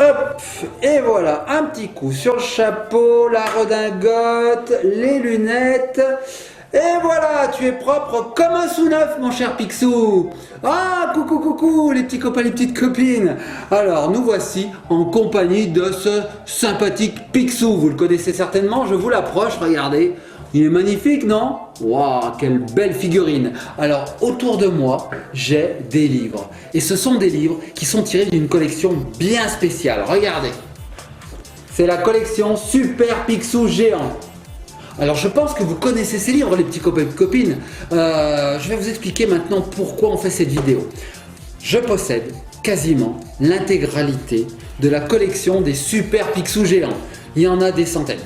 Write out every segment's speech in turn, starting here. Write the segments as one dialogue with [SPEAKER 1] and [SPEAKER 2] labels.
[SPEAKER 1] Hop, et voilà, un petit coup sur le chapeau, la redingote, les lunettes. Et voilà, tu es propre comme un sous-neuf, mon cher Picsou. Ah, coucou, coucou, les petits copains, les petites copines. Alors, nous voici en compagnie de ce sympathique Picsou. Vous le connaissez certainement, je vous l'approche, regardez. Il est magnifique, non? Waouh, quelle belle figurine! Alors, autour de moi, j'ai des livres. Et ce sont des livres qui sont tirés d'une collection bien spéciale. Regardez. C'est la collection Super Picsou Géant. Alors, je pense que vous connaissez ces livres, les petits copains et copines. Je vais vous expliquer maintenant pourquoi on fait cette vidéo. Je possède quasiment l'intégralité de la collection des Super Picsou Géants. Il y en a des centaines.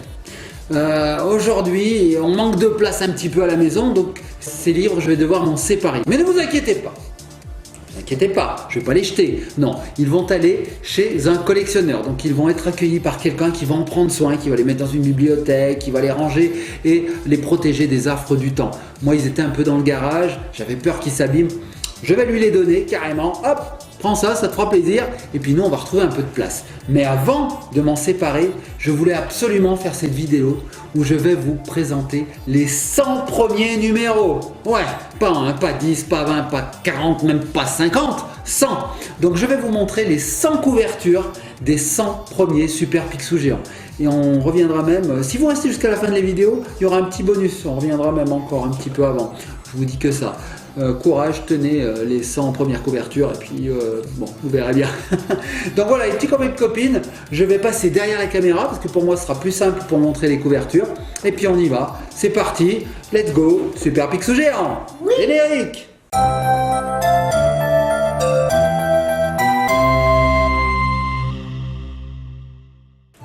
[SPEAKER 1] Aujourd'hui, on manque de place un petit peu à la maison, donc ces livres, je vais devoir m'en séparer. Mais ne vous inquiétez pas. Ne vous inquiétez pas, je ne vais pas les jeter. Non, ils vont aller chez un collectionneur. Donc ils vont être accueillis par quelqu'un qui va en prendre soin, qui va les mettre dans une bibliothèque, qui va les ranger et les protéger des affres du temps. Moi, ils étaient un peu dans le garage, j'avais peur qu'ils s'abîment. Je vais lui les donner carrément. Hop, prends ça, ça te fera plaisir. Et puis nous, on va retrouver un peu de place. Mais avant de m'en séparer, je voulais absolument faire cette vidéo où je vais vous présenter les 100 premiers numéros. Ouais, pas 1, pas 10, pas 20, pas 40, même pas 50, 100. Donc je vais vous montrer les 100 couvertures des 100 premiers Super Picsou Géants. Et on reviendra même, si vous restez jusqu'à la fin de la vidéo, il y aura un petit bonus. On reviendra même encore un petit peu avant. Je vous dis que ça. Courage, tenez les 100 premières couvertures et puis bon, vous verrez bien. Donc voilà, les petits copains et copines, je vais passer derrière la caméra parce que pour moi ce sera plus simple pour montrer les couvertures. Et puis on y va, c'est parti, let's go, Super Picsou Géant. Oui. Générique.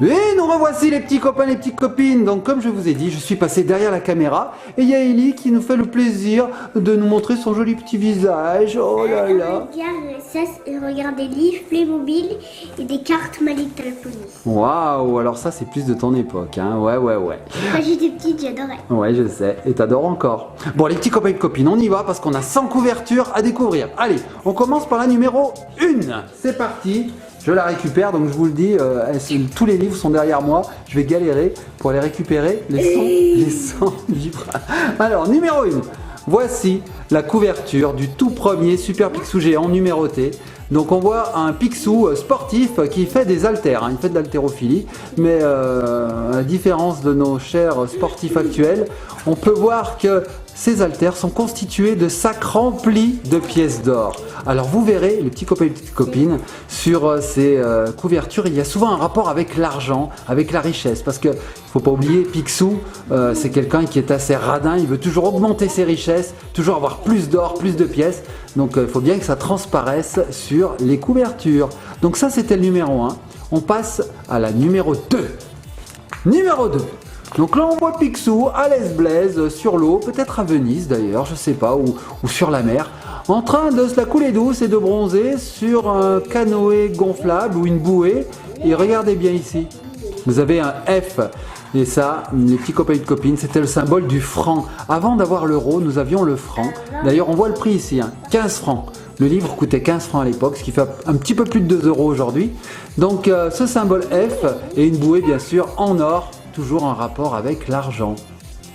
[SPEAKER 1] Et nous revoici les petits copains, les petites copines. Donc comme je vous ai dit, je suis passé derrière la caméra et il y a Ellie qui nous fait le plaisir de nous montrer son joli petit visage. Oh là là.
[SPEAKER 2] Regarde des livres, Playmobil et des cartes My Little Pony.
[SPEAKER 1] Waouh, alors ça c'est plus de ton époque, hein. Ouais.
[SPEAKER 2] Quand j'étais petite, j'adorais.
[SPEAKER 1] Ouais, je sais, et t'adores encore. Bon, les petits copains et copines, on y va parce qu'on a 100 couvertures à découvrir. Allez, on commence par la numéro 1. C'est parti. Je la récupère, donc je vous le dis, tous les livres sont derrière moi. Je vais galérer pour les récupérer, les 100 livres. Alors, numéro 1. Voici la couverture du tout premier Super Picsou Géant numéroté. Donc on voit un Picsou sportif qui fait des haltères, hein. Il fait de l'haltérophilie, mais à la différence de nos chers sportifs actuels, on peut voir que ces haltères sont constitués de sacs remplis de pièces d'or. Alors vous verrez, les petits copains et les petites copines, sur ces couvertures, il y a souvent un rapport avec l'argent, avec la richesse, parce que faut pas oublier, Picsou, c'est quelqu'un qui est assez radin, il veut toujours augmenter ses richesses, toujours avoir plus d'or, plus de pièces, donc il faut bien que ça transparaisse sur les couvertures. Donc ça c'était le numéro 1, on passe à la numéro 2. Numéro 2. Donc là on voit Picsou à l'aise-blaise sur l'eau, peut-être à Venise d'ailleurs, je sais pas, ou sur la mer, en train de se la couler douce et de bronzer sur un canoë gonflable ou une bouée. Et regardez bien ici, vous avez un F. Et ça, les petits copains et copines, c'était le symbole du franc. Avant d'avoir l'euro, nous avions le franc. D'ailleurs, on voit le prix ici, hein, 15 francs. Le livre coûtait 15 francs à l'époque, ce qui fait un petit peu plus de 2 euros aujourd'hui. Donc ce symbole F et une bouée bien sûr en or, toujours en rapport avec l'argent.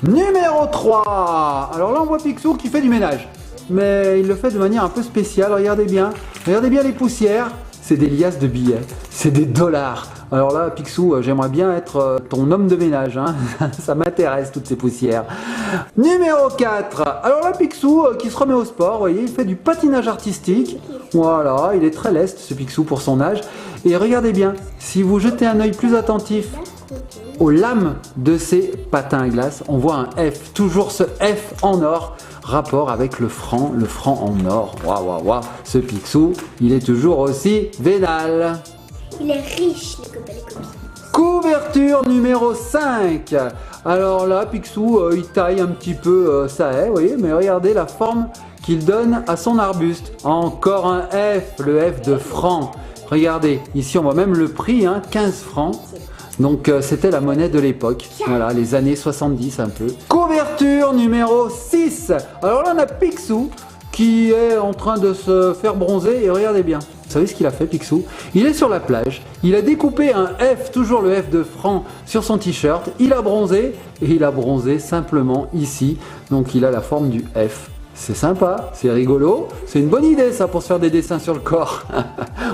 [SPEAKER 1] Numéro 3. Alors là on voit Picsou qui fait du ménage. Mais il le fait de manière un peu spéciale, regardez bien les poussières. C'est des liasses de billets, c'est des dollars. Alors là, Picsou, j'aimerais bien être ton homme de ménage, hein. Ça m'intéresse toutes ces poussières. Numéro 4. Alors là, Picsou qui se remet au sport, vous voyez, il fait du patinage artistique. Voilà, il est très leste ce Picsou pour son âge. Et regardez bien, si vous jetez un œil plus attentif aux lames de ces patins à glace, on voit un F, toujours ce F en or, rapport avec le franc en or. Waouh, ce Picsou, il est toujours aussi vénal.
[SPEAKER 2] Il est riche, les copains, les copines.
[SPEAKER 1] Couverture numéro 5. Alors là, Picsou, il taille un petit peu sa haie, vous voyez, mais regardez la forme qu'il donne à son arbuste. Encore un F, le F de franc. Regardez, ici on voit même le prix, hein, 15 francs. Donc c'était la monnaie de l'époque, voilà, les années 70 un peu. Couverture numéro 6. Alors là on a Picsou qui est en train de se faire bronzer et regardez bien. Vous savez ce qu'il a fait, Picsou? Il est sur la plage, il a découpé un F, toujours le F de franc, sur son t-shirt, il a bronzé, et il a bronzé simplement ici. Donc il a la forme du F. C'est sympa, c'est rigolo, c'est une bonne idée ça pour se faire des dessins sur le corps.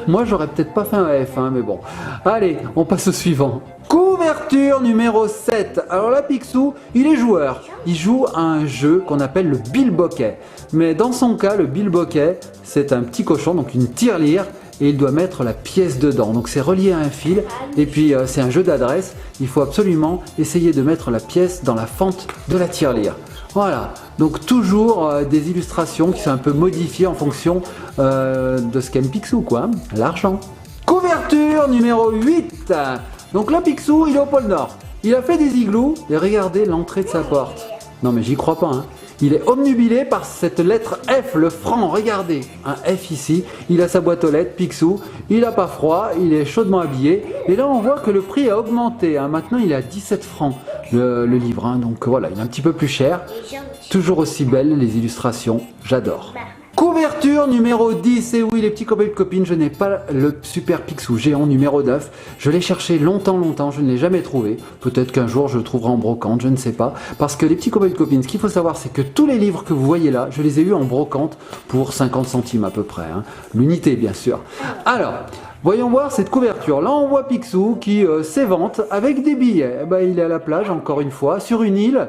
[SPEAKER 1] Moi j'aurais peut-être pas fait un F, hein, mais bon. Allez, on passe au suivant. Couverture numéro 7. Alors là, Picsou, il est joueur. Il joue à un jeu qu'on appelle le bilboquet. Mais dans son cas, le bilboquet, c'est un petit cochon, donc une tirelire, et il doit mettre la pièce dedans. Donc c'est relié à un fil, et puis c'est un jeu d'adresse. Il faut absolument essayer de mettre la pièce dans la fente de la tirelire. Voilà, donc toujours des illustrations qui sont un peu modifiées en fonction de ce qu'aime Picsou, quoi, l'argent. Couverture numéro 8. Donc là, Picsou, il est au pôle Nord. Il a fait des igloos et regardez l'entrée de sa porte. Non mais j'y crois pas, hein. Il est obnubilé par cette lettre F, le franc, regardez, un F ici. Il a sa boîte aux lettres, Picsou, il n'a pas froid, il est chaudement habillé. Et là, on voit que le prix a augmenté, hein. Maintenant, il est à 17 francs le livre, hein. Donc voilà, il est un petit peu plus cher. Toujours aussi belles les illustrations, j'adore. Couverture numéro 10, et oui les petits copains et copines, je n'ai pas le Super Picsou géant numéro 9. Je l'ai cherché longtemps, je ne l'ai jamais trouvé. Peut-être qu'un jour je le trouverai en brocante, je ne sais pas. Parce que les petits copains et copines, ce qu'il faut savoir, c'est que tous les livres que vous voyez là, je les ai eus en brocante pour 50 centimes à peu près, hein. L'unité bien sûr. Alors, voyons voir cette couverture. Là, on voit Picsou qui s'évente avec des billets. Eh ben, il est à la plage, encore une fois, sur une île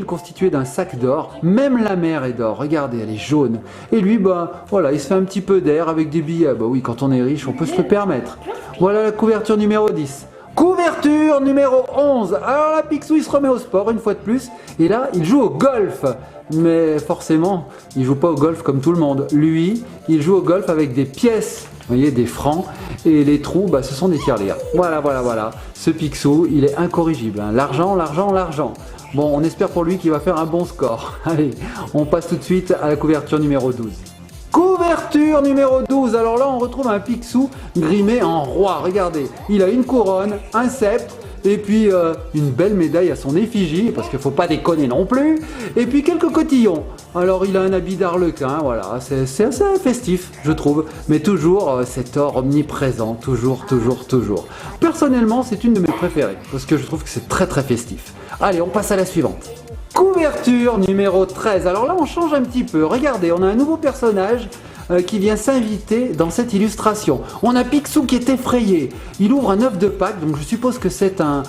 [SPEAKER 1] constituée d'un sac d'or. Même la mer est d'or. Regardez, elle est jaune. Et lui, ben, voilà, il se fait un petit peu d'air avec des billets. Ben oui, quand on est riche, on peut se le permettre. Voilà la couverture numéro 10. Couverture numéro 11. Alors là, Picsou, il se remet au sport une fois de plus. Et là, il joue au golf. Mais forcément, il joue pas au golf comme tout le monde. Lui, il joue au golf avec des pièces. Vous voyez, des francs, et les trous, bah, ce sont des tirelires. Voilà. Ce Picsou, il est incorrigible, hein. L'argent. Bon, on espère pour lui qu'il va faire un bon score. Allez, on passe tout de suite à la couverture numéro 12. Couverture numéro 12. Alors là, on retrouve un Picsou grimé en roi. Regardez, il a une couronne, un sceptre, et puis une belle médaille à son effigie, parce qu'il ne faut pas déconner non plus, et puis quelques cotillons. Alors il a un habit d'arlequin, voilà, c'est assez festif, je trouve, mais toujours cet or omniprésent, toujours. Personnellement, c'est une de mes préférées, parce que je trouve que c'est très festif. Allez, on passe à la suivante. Couverture numéro 13. Alors là, on change un petit peu. Regardez, on a un nouveau personnage qui vient s'inviter dans cette illustration. On a Picsou qui est effrayé. Il ouvre un œuf de Pâques, donc je suppose que c'est un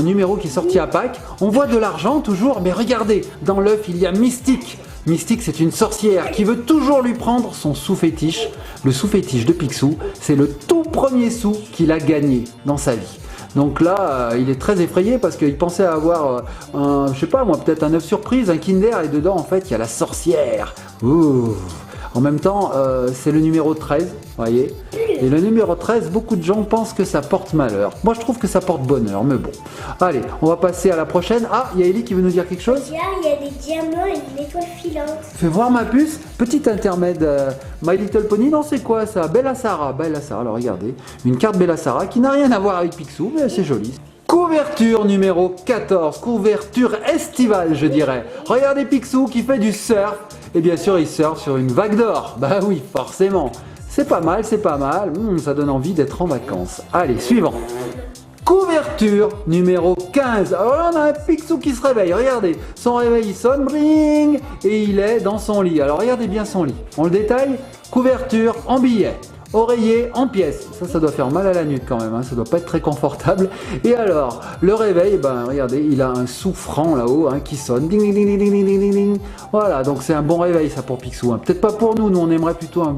[SPEAKER 1] numéro qui est sorti à Pâques. On voit de l'argent toujours, mais regardez, dans l'œuf, il y a Mystique. Mystique, c'est une sorcière qui veut toujours lui prendre son sous-fétiche. Le sous-fétiche de Picsou, c'est le tout premier sou qu'il a gagné dans sa vie. Donc là, il est très effrayé parce qu'il pensait avoir, je sais pas moi, peut-être un œuf surprise, un Kinder, et dedans, en fait, il y a la sorcière. Ouh. En même temps, c'est le numéro 13, voyez. Et le numéro 13, beaucoup de gens pensent que ça porte malheur. Moi, je trouve que ça porte bonheur, mais bon. Allez, on va passer à la prochaine. Ah, il y a Ellie qui veut nous dire quelque chose.
[SPEAKER 2] Il y a des diamants et une étoile filante.
[SPEAKER 1] Fais voir ma puce. Petit intermède. My Little Pony, non, c'est quoi ça? Bella Sarah. Alors regardez, une carte Bella Sarah qui n'a rien à voir avec Picsou, mais c'est joli. Couverture numéro 14, couverture estivale, je dirais. Regardez Picsou qui fait du surf. Et bien sûr, il surfe sur une vague d'or. Bah oui, forcément. C'est pas mal. Ça donne envie d'être en vacances. Allez, suivant. Couverture numéro 15. Alors là, on a un Picsou qui se réveille. Regardez, son réveil, il sonne, bring, et il est dans son lit. Alors regardez bien son lit. On le détaille. Couverture en billet. Oreiller en pièces, ça doit faire mal à la nuque quand même, hein. Ça doit pas être très confortable. Et alors, le réveil, ben regardez, il a un sous-franc là-haut, hein, qui sonne, ding, ding, ding, ding, ding, ding, ding, ding. Voilà, donc c'est un bon réveil ça pour Picsou, hein. Peut-être pas pour nous, on aimerait plutôt un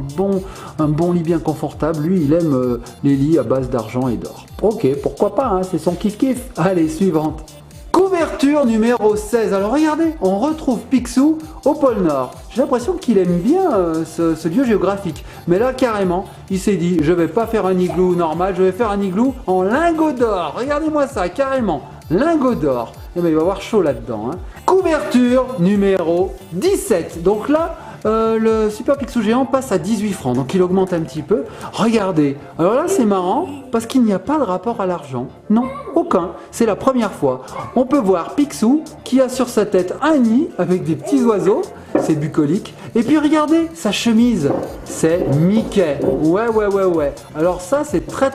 [SPEAKER 1] bon lit bien confortable. Lui, il aime les lits à base d'argent et d'or. Ok, pourquoi pas, hein, c'est son kiff-kiff. Allez, suivante. Couverture numéro 16. Alors regardez, on retrouve Picsou au pôle Nord. J'ai l'impression qu'il aime bien ce lieu géographique. Mais là, carrément, il s'est dit, je vais pas faire un igloo normal, je vais faire un igloo en lingots d'or. Regardez-moi ça, carrément, lingots d'or. Et ben, il va avoir chaud là-dedans, hein. Couverture numéro 17. Donc là, le Super Picsou géant passe à 18 francs, donc il augmente un petit peu. Regardez, alors là c'est marrant parce qu'il n'y a pas de rapport à l'argent, non, aucun, c'est la première fois. On peut voir Picsou qui a sur sa tête un nid avec des petits oiseaux c'est bucolique. Et puis regardez, sa chemise, c'est Mickey. Ouais. Alors ça, c'est très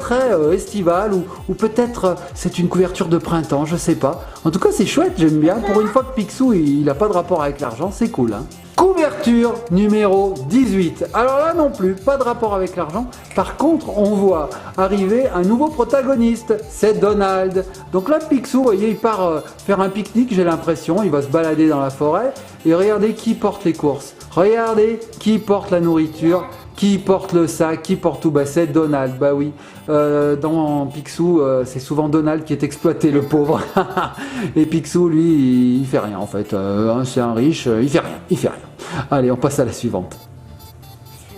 [SPEAKER 1] estival ou peut-être c'est une couverture de printemps, je sais pas. En tout cas, c'est chouette, j'aime bien. Pour une fois que Picsou, il n'a pas de rapport avec l'argent, c'est cool. Hein. Couverture numéro 18. Alors là non plus, pas de rapport avec l'argent. Par contre, on voit arriver un nouveau protagoniste, c'est Donald. Donc là, Picsou, vous voyez, il part faire un pique-nique, j'ai l'impression. Il va se balader dans la forêt. Et regardez qui porte les courses. Regardez qui porte la nourriture. Qui porte le sac, qui porte tout, bah c'est Donald, bah oui. Dans Picsou, c'est souvent Donald qui est exploité, le pauvre. Et Picsou, lui, il fait rien en fait. C'est un riche, il fait rien. Allez, on passe à la suivante.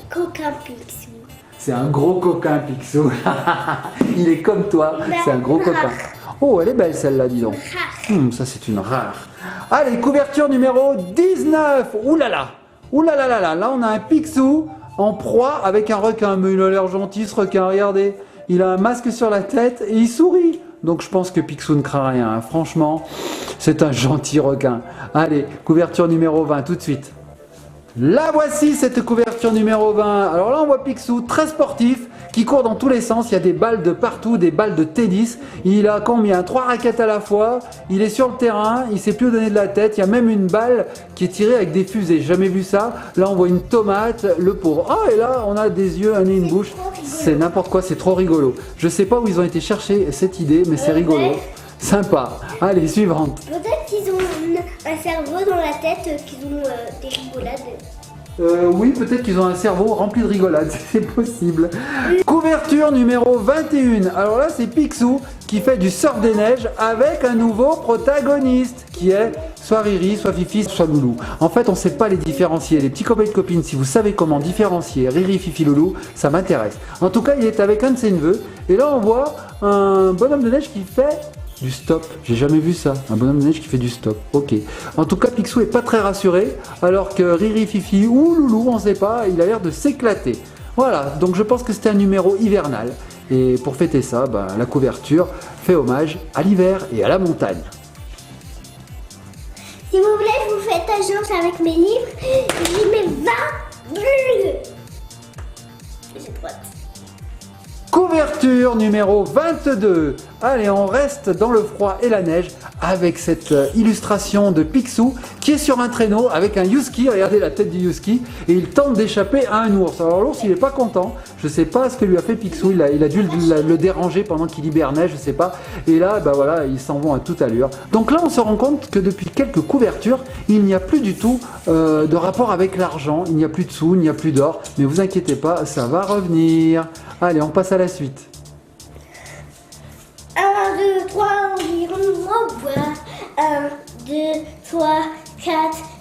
[SPEAKER 2] Coquin Picsou.
[SPEAKER 1] C'est un gros coquin, Picsou. Il est comme toi, c'est un gros coquin. Oh, elle est belle celle-là, dis donc. Ça c'est une rare. Allez, couverture numéro 19. Ouh là là, là on a un Picsou en proie avec un requin. Mais il a l'air gentil ce requin, regardez. Il a un masque sur la tête et il sourit. Donc je pense que Picsou ne craint rien. Hein. Franchement, c'est un gentil requin. Allez, couverture numéro 20 tout de suite. La voici cette couverture numéro 20. Alors là on voit Picsou très sportif qui court dans tous les sens. Il y a des balles de partout, des balles de tennis. Il a combien? 3 raquettes à la fois. Il est sur le terrain, il sait plus où donner de la tête. Il y a même une balle qui est tirée avec des fusées. J'ai jamais vu ça. Là on voit une tomate, le pauvre. Ah et là on a des yeux, un nez, une bouche. C'est n'importe quoi, c'est trop rigolo. Je sais pas où ils ont été chercher cette idée, mais c'est rigolo. Sympa. Allez, suivante.
[SPEAKER 2] Peut-être qu'ils ont un cerveau dans la tête, qu'ils ont des rigolades.
[SPEAKER 1] Oui, peut-être qu'ils ont un cerveau rempli de rigolades, c'est possible. Couverture numéro 21. Alors là, c'est Picsou qui fait du surf des neiges avec un nouveau protagoniste qui est soit Riri, soit Fifi, soit Loulou. En fait, on ne sait pas les différencier. Les petits copains et copines, si vous savez comment différencier Riri, Fifi, Loulou, ça m'intéresse. En tout cas, il est avec un de ses neveux. Et là, on voit un bonhomme de neige qui fait du stop, j'ai jamais vu ça, un bonhomme de neige qui fait du stop, ok. En tout cas, Picsou est pas très rassuré, alors que Riri, Fifi ou Loulou, on sait pas, il a l'air de s'éclater. Voilà, donc je pense que c'était un numéro hivernal. Et pour fêter ça, la couverture fait hommage à l'hiver et à la montagne.
[SPEAKER 2] Si vous voulez, je vous fais agence avec mes livres, j'y mets 20 bulles. J'ai droite.
[SPEAKER 1] Couverture numéro 22. Allez, on reste dans le froid et la neige avec cette illustration de Picsou qui est sur un traîneau avec un Youski. Regardez la tête du Youski et il tente d'échapper à un ours. Alors l'ours, il n'est pas content. Je ne sais pas ce que lui a fait Picsou. Il a dû le déranger pendant qu'il hibernait, je ne sais pas. Et là, voilà, ils s'en vont à toute allure. Donc là, on se rend compte que depuis quelques couvertures, il n'y a plus du tout de rapport avec l'argent. Il n'y a plus de sous, il n'y a plus d'or. Mais vous inquiétez pas, ça va revenir. Allez, on passe à la suite.
[SPEAKER 2] 1, 2, 3, environ, revoir. 1, 2, 3, 4,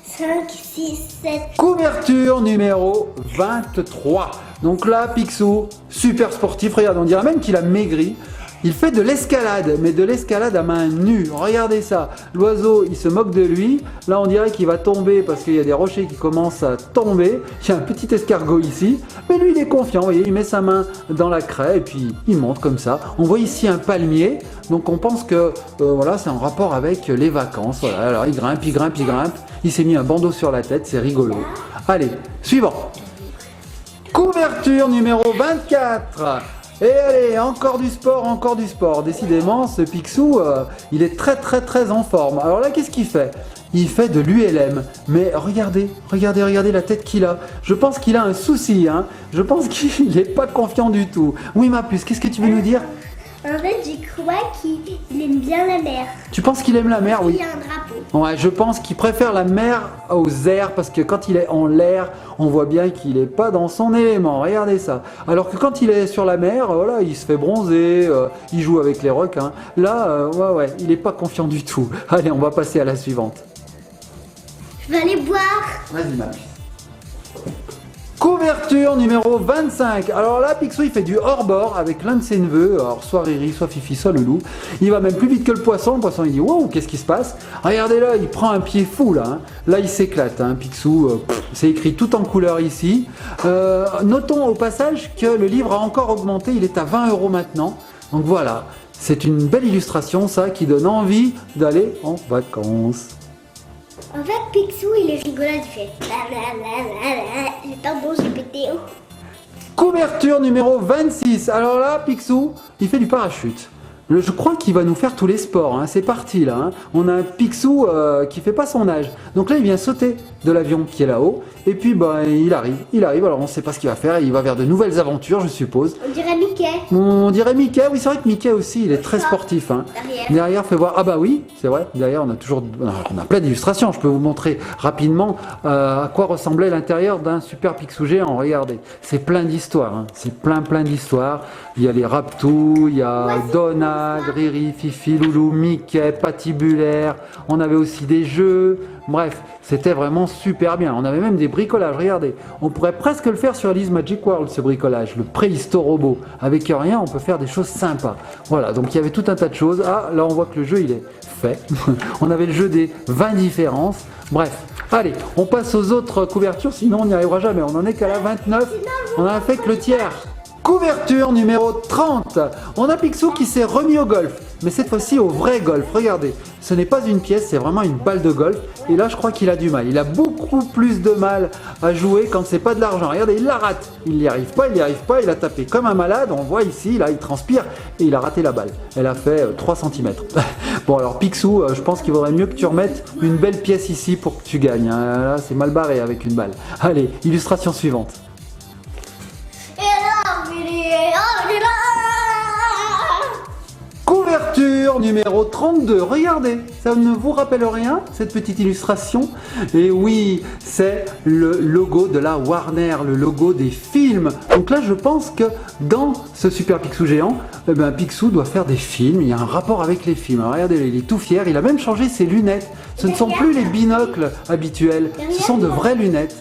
[SPEAKER 2] 5, 6, 7.
[SPEAKER 1] Couverture numéro 23. Donc là, Picsou, super sportif. Regarde, on dirait même qu'il a maigri. Il fait de l'escalade, mais de l'escalade à main nue. Regardez ça. L'oiseau, il se moque de lui. Là, on dirait qu'il va tomber parce qu'il y a des rochers qui commencent à tomber. Il y a un petit escargot ici. Mais lui, il est confiant. Vous voyez, il met sa main dans la craie et puis il monte comme ça. On voit ici un palmier. Donc, on pense que voilà, c'est en rapport avec les vacances. Voilà. Alors, il grimpe. Il s'est mis un bandeau sur la tête. C'est rigolo. Allez, suivant. Couverture numéro 24. Et allez, encore du sport. Décidément, ce Picsou, il est très en forme. Alors là, qu'est-ce qu'il fait? Il fait de l'ULM. Mais regardez la tête qu'il a. Je pense qu'il a un souci, hein. Je pense qu'il n'est pas confiant du tout. Oui, ma puce, qu'est-ce que tu veux nous dire?
[SPEAKER 2] En fait, je crois qu'il aime bien la mer.
[SPEAKER 1] Tu penses qu'il aime la mer? Oui.
[SPEAKER 2] Il y a un drapeau.
[SPEAKER 1] Ouais, je pense qu'il préfère la mer aux airs parce que quand il est en l'air, on voit bien qu'il n'est pas dans son élément. Regardez ça. Alors que quand il est sur la mer, voilà, il se fait bronzer, il joue avec les requins. Là, ouais, il n'est pas confiant du tout. Allez, on va passer à la suivante.
[SPEAKER 2] Je vais aller boire.
[SPEAKER 1] Vas-y, ma puce. Couverture numéro 25. Alors là, Picsou, il fait du hors-bord avec l'un de ses neveux. Alors, soit Riri, soit Fifi, soit Loulou. Il va même plus vite que le poisson. Le poisson, il dit, wow, qu'est-ce qui se passe? Regardez là, il prend un pied fou là. Hein. Là, il s'éclate. Hein. Picsou, c'est écrit tout en couleur ici. Notons au passage que le livre a encore augmenté. Il est à 20 € maintenant. Donc voilà, c'est une belle illustration, ça, qui donne envie d'aller en vacances.
[SPEAKER 2] En fait, Picsou, il est rigolo, il fait blablabla. C'est un bon GPT.
[SPEAKER 1] Couverture numéro 26. Alors là, Picsou, il fait du parachute. Je crois qu'il va nous faire tous les sports, hein. C'est parti là, hein. On a un Picsou qui fait pas son âge. Donc là il vient sauter de l'avion qui est là-haut. Et puis bah, il arrive, alors on ne sait pas ce qu'il va faire, il va vers de nouvelles aventures je suppose.
[SPEAKER 2] On dirait Mickey.
[SPEAKER 1] On dirait Mickey, oui c'est vrai que Mickey aussi il est très sportif, hein. Derrière fait voir, ah bah oui c'est vrai, derrière on a plein d'illustrations, je peux vous montrer rapidement à quoi ressemblait l'intérieur d'un super Picsou géant, regardez. C'est plein d'histoires, hein. C'est plein d'histoires, il y a les Raptous, il y a Donald, Riri, Fifi, Loulou, Mickey, Patibulaire, on avait aussi des jeux, bref, c'était vraiment super bien, on avait même des bricolages, regardez, on pourrait presque le faire sur Alice Magic World ce bricolage, le préhisto-robot, avec rien on peut faire des choses sympas, voilà, donc il y avait tout un tas de choses, ah là on voit que le jeu il est fait, on avait le jeu des 20 différences, bref, allez, on passe aux autres couvertures, sinon on n'y arrivera jamais, on en est qu'à la 29, on a fait que le tiers. Couverture numéro 30. On a Picsou qui s'est remis au golf, mais cette fois-ci au vrai golf. Regardez, ce n'est pas une pièce, c'est vraiment une balle de golf. Et là, je crois qu'il a du mal. Il a beaucoup plus de mal à jouer quand c'est pas de l'argent. Regardez, il la rate. Il n'y arrive pas, il a tapé comme un malade. On voit ici, là, il transpire et il a raté la balle. Elle a fait 3 cm. Bon, alors Picsou, je pense qu'il vaudrait mieux que tu remettes une belle pièce ici pour que tu gagnes. Là, c'est mal barré avec une balle. Allez, illustration suivante. Couverture numéro 32, regardez, ça ne vous rappelle rien cette petite illustration? Et oui, c'est le logo de la Warner, le logo des films. Donc là je pense que dans ce super Picsou géant, Picsou doit faire des films, il y a un rapport avec les films. Alors, regardez, il est tout fier, il a même changé ses lunettes. Ce ne sont plus les binocles habituels, ce sont de vraies lunettes.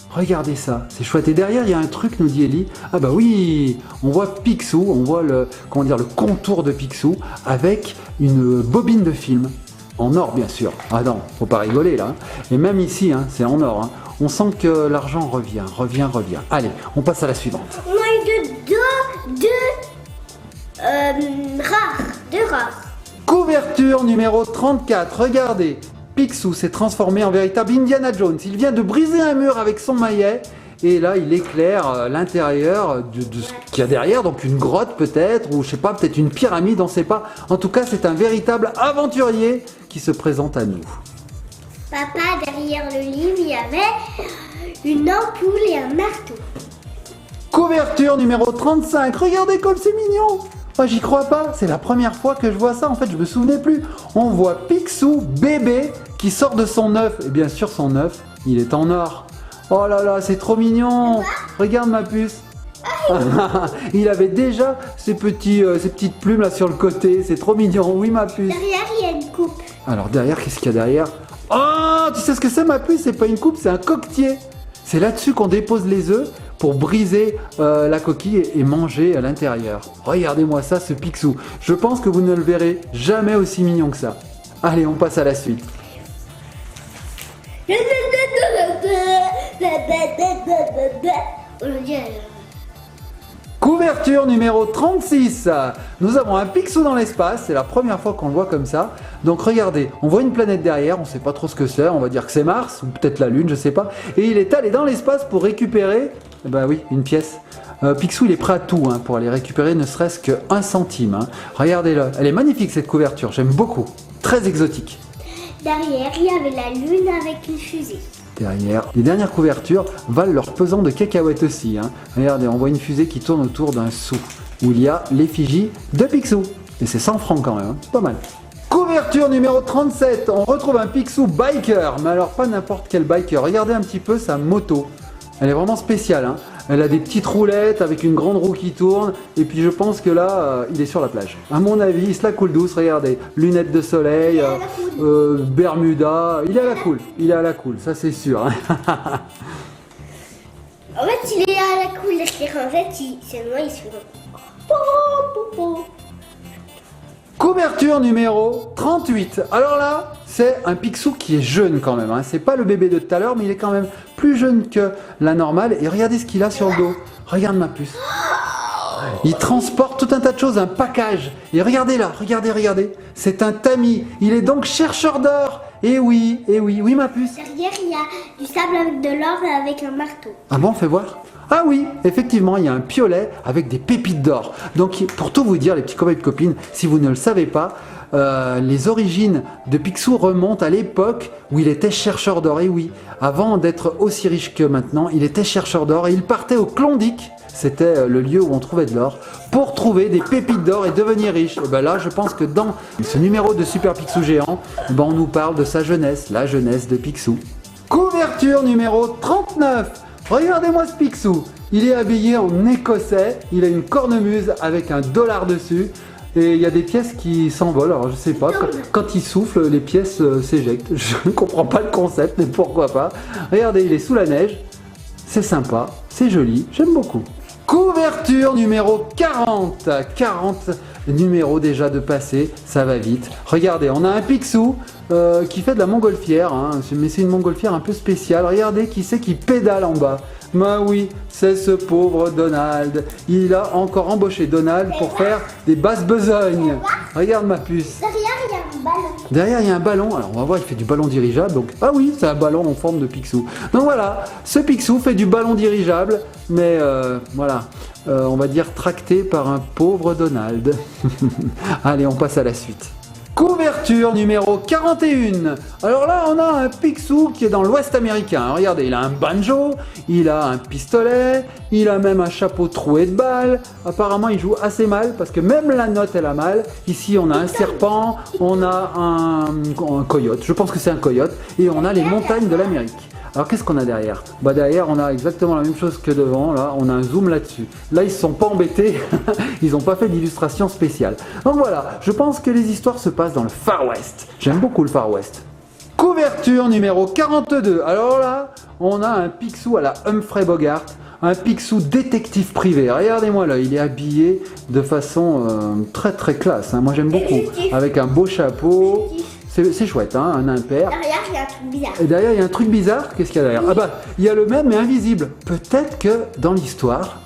[SPEAKER 1] Regardez ça, c'est chouette. Et derrière, il y a un truc, nous dit Ellie. Ah bah oui, on voit Picsou, on voit le contour de Picsou avec une bobine de film. En or, bien sûr. Ah non, faut pas rigoler là. Et même ici, hein, c'est en or. Hein. On sent que l'argent revient. Allez, on passe à la suivante.
[SPEAKER 2] On a eu deux rares.
[SPEAKER 1] Couverture numéro 34, regardez. Picsou s'est transformé en véritable Indiana Jones. Il vient de briser un mur avec son maillet et là il éclaire l'intérieur de ce qu'il y a derrière, donc une grotte peut-être, ou je sais pas, peut-être une pyramide, on ne sait pas. En tout cas, c'est un véritable aventurier qui se présente à nous.
[SPEAKER 2] Papa, derrière le livre, il y avait une ampoule et un marteau.
[SPEAKER 1] Couverture numéro 35, regardez comme c'est mignon. Oh, j'y crois pas, c'est la première fois que je vois ça, en fait je me souvenais plus. On voit Picsou bébé qui sort de son œuf, et bien sûr son œuf, il est en or. Oh là là, c'est trop mignon. Regarde ma puce. Il avait déjà ces petites plumes là sur le côté, c'est trop mignon, oui ma puce.
[SPEAKER 2] Derrière il y a une coupe.
[SPEAKER 1] Alors derrière, qu'est-ce qu'il y a derrière? Oh, tu sais ce que c'est ma puce? C'est pas une coupe, c'est un coquetier. C'est là-dessus qu'on dépose les œufs pour briser la coquille et manger à l'intérieur. Regardez-moi ça, ce Picsou. Je pense que vous ne le verrez jamais aussi mignon que ça. Allez, on passe à la suite. Couverture numéro 36. Nous avons un Picsou dans l'espace, c'est la première fois qu'on le voit comme ça. Donc regardez, on voit une planète derrière, on ne sait pas trop ce que c'est, on va dire que c'est Mars, ou peut-être la Lune, je ne sais pas. Et il est allé dans l'espace pour récupérer, oui, une pièce. Picsou il est prêt à tout pour aller récupérer ne serait-ce que 1 centime. Regardez-le, elle est magnifique cette couverture, j'aime beaucoup, très exotique.
[SPEAKER 2] Derrière il y avait la Lune avec une fusée.
[SPEAKER 1] Derrière, les dernières couvertures valent leur pesant de cacahuètes aussi. Regardez, on voit une fusée qui tourne autour d'un sou, où il y a l'effigie de Picsou. Et c'est 100 francs quand même, c'est pas mal. Couverture numéro 37, on retrouve un Picsou biker, mais alors pas n'importe quel biker. Regardez un petit peu sa moto, elle est vraiment spéciale. Elle a des petites roulettes avec une grande roue qui tourne, et puis je pense que là, il est sur la plage. À mon avis, il se la coule douce, regardez, lunettes de soleil, Bermuda, il est à la cool, ça c'est sûr.
[SPEAKER 2] En fait, il est à la cool, en fait, c'est moi, il se fait...
[SPEAKER 1] Couverture numéro 38. Alors là, c'est un Picsou qui est jeune quand même. C'est pas le bébé de tout à l'heure, mais il est quand même plus jeune que la normale. Et regardez ce qu'il a sur le dos. Regarde ma puce. Il transporte tout un tas de choses, un package. Et regardez là, regardez. C'est un tamis. Il est donc chercheur d'or. oui, oui ma puce.
[SPEAKER 2] Derrière, il y a du sable avec de l'or et avec un marteau.
[SPEAKER 1] Ah bon, fais voir. Ah oui, effectivement, il y a un piolet avec des pépites d'or. Donc, pour tout vous dire, les petits copains et copines, si vous ne le savez pas, les origines de Picsou remontent à l'époque où il était chercheur d'or. Et oui, avant d'être aussi riche que maintenant, il était chercheur d'or et il partait au Klondike. C'était le lieu où on trouvait de l'or pour trouver des pépites d'or et devenir riche. Et ben là, je pense que dans ce numéro de Super Picsou Géant, ben on nous parle de sa jeunesse, la jeunesse de Picsou. Couverture numéro 39. Regardez-moi ce Picsou. Il est habillé en écossais, il a une cornemuse avec un dollar dessus. Et il y a des pièces qui s'envolent, alors je sais pas, quand il souffle, les pièces s'éjectent. Je ne comprends pas le concept, mais pourquoi pas. Regardez, il est sous la neige, c'est sympa, c'est joli, j'aime beaucoup. Couverture numéro 40. 40 numéros déjà de passé, ça va vite. Regardez, on a un Picsou qui fait de la montgolfière, hein, mais c'est une montgolfière un peu spéciale. Regardez qui c'est qui pédale en bas. Ben oui, c'est ce pauvre Donald. Il a encore embauché Donald pour faire des basses besognes. Regarde ma puce.
[SPEAKER 2] Derrière, il y a un ballon.
[SPEAKER 1] Derrière, il y a un ballon. Alors, on va voir, il fait du ballon dirigeable. Donc, ah oui, c'est un ballon en forme de Picsou. Donc voilà, ce Picsou fait du ballon dirigeable, mais voilà, on va dire tracté par un pauvre Donald. Allez, on passe à la suite. Couverture numéro 41. Alors là, on a un Picsou qui est dans l'Ouest américain. Regardez, il a un banjo, il a un pistolet, il a même un chapeau troué de balles. Apparemment, il joue assez mal parce que même la note, elle a mal. Ici, on a un serpent, on a un coyote. Je pense que c'est un coyote. Et on a les montagnes de l'Amérique. Alors qu'est-ce qu'on a derrière? Bah derrière on a exactement la même chose que devant, là on a un zoom là-dessus. Là ils se sont pas embêtés, ils n'ont pas fait d'illustration spéciale. Donc voilà, je pense que les histoires se passent dans le Far West. J'aime beaucoup le Far West. Couverture numéro 42. Alors là, on a un Picsou à la Humphrey Bogart, un Picsou détective privé. Regardez-moi là, il est habillé de façon très très classe, hein. Moi j'aime beaucoup, avec un beau chapeau. C'est chouette, hein, un impair.
[SPEAKER 2] Derrière, il y a un truc bizarre.
[SPEAKER 1] Et derrière, il y a un truc bizarre. Qu'est-ce qu'il y a derrière? Ah bah, il y a le même mais invisible. Peut-être que dans l'histoire,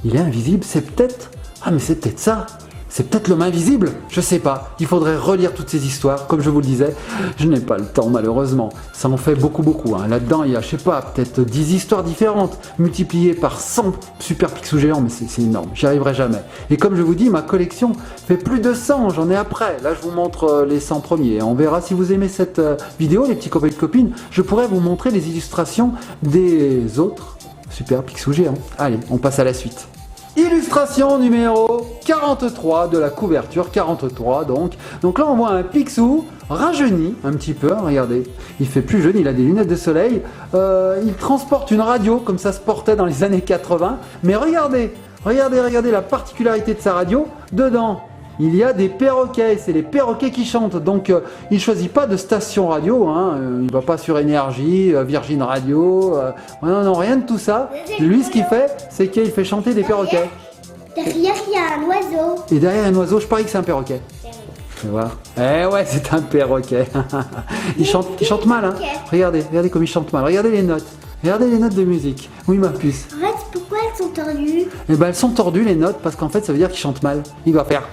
[SPEAKER 1] il est invisible. C'est peut-être... Ah mais c'est peut-être ça. C'est peut-être l'homme invisible. Je sais pas. Il faudrait relire toutes ces histoires. Comme je vous le disais, je n'ai pas le temps malheureusement. Ça en fait beaucoup. Hein. Là-dedans, il y a, je sais pas, peut-être 10 histoires différentes multipliées par 100 Super Picsou géants. Mais c'est énorme. J'y arriverai jamais. Et comme je vous dis, ma collection fait plus de 100. J'en ai après. Là, je vous montre les 100 premiers. On verra si vous aimez cette vidéo, les petits copains et copines. Je pourrais vous montrer les illustrations des autres Super Picsou géants. Allez, on passe à la suite. Illustration numéro 43 de la couverture 43 donc. Donc là on voit un Picsou rajeuni un petit peu, regardez, il fait plus jeune, il a des lunettes de soleil, il transporte une radio comme ça se portait dans les années 80, mais regardez la particularité de sa radio, dedans il y a des perroquets, c'est les perroquets qui chantent, donc il ne choisit pas de station radio, hein. Il ne va pas sur Énergie, Virgin Radio, non, rien de tout ça. Lui ce qu'il fait, c'est qu'il fait chanter des perroquets.
[SPEAKER 2] Derrière, il y a un oiseau.
[SPEAKER 1] Et derrière un oiseau, je parie que c'est un perroquet. Tu vois? Eh ouais, c'est un perroquet. Il chante mal, hein. Regardez comme il chante mal, regardez les notes de musique. Oui ma puce.
[SPEAKER 2] En fait, pourquoi elles sont tordues?
[SPEAKER 1] Eh ben elles sont tordues les notes parce qu'en fait ça veut dire qu'il chante mal. Il va faire...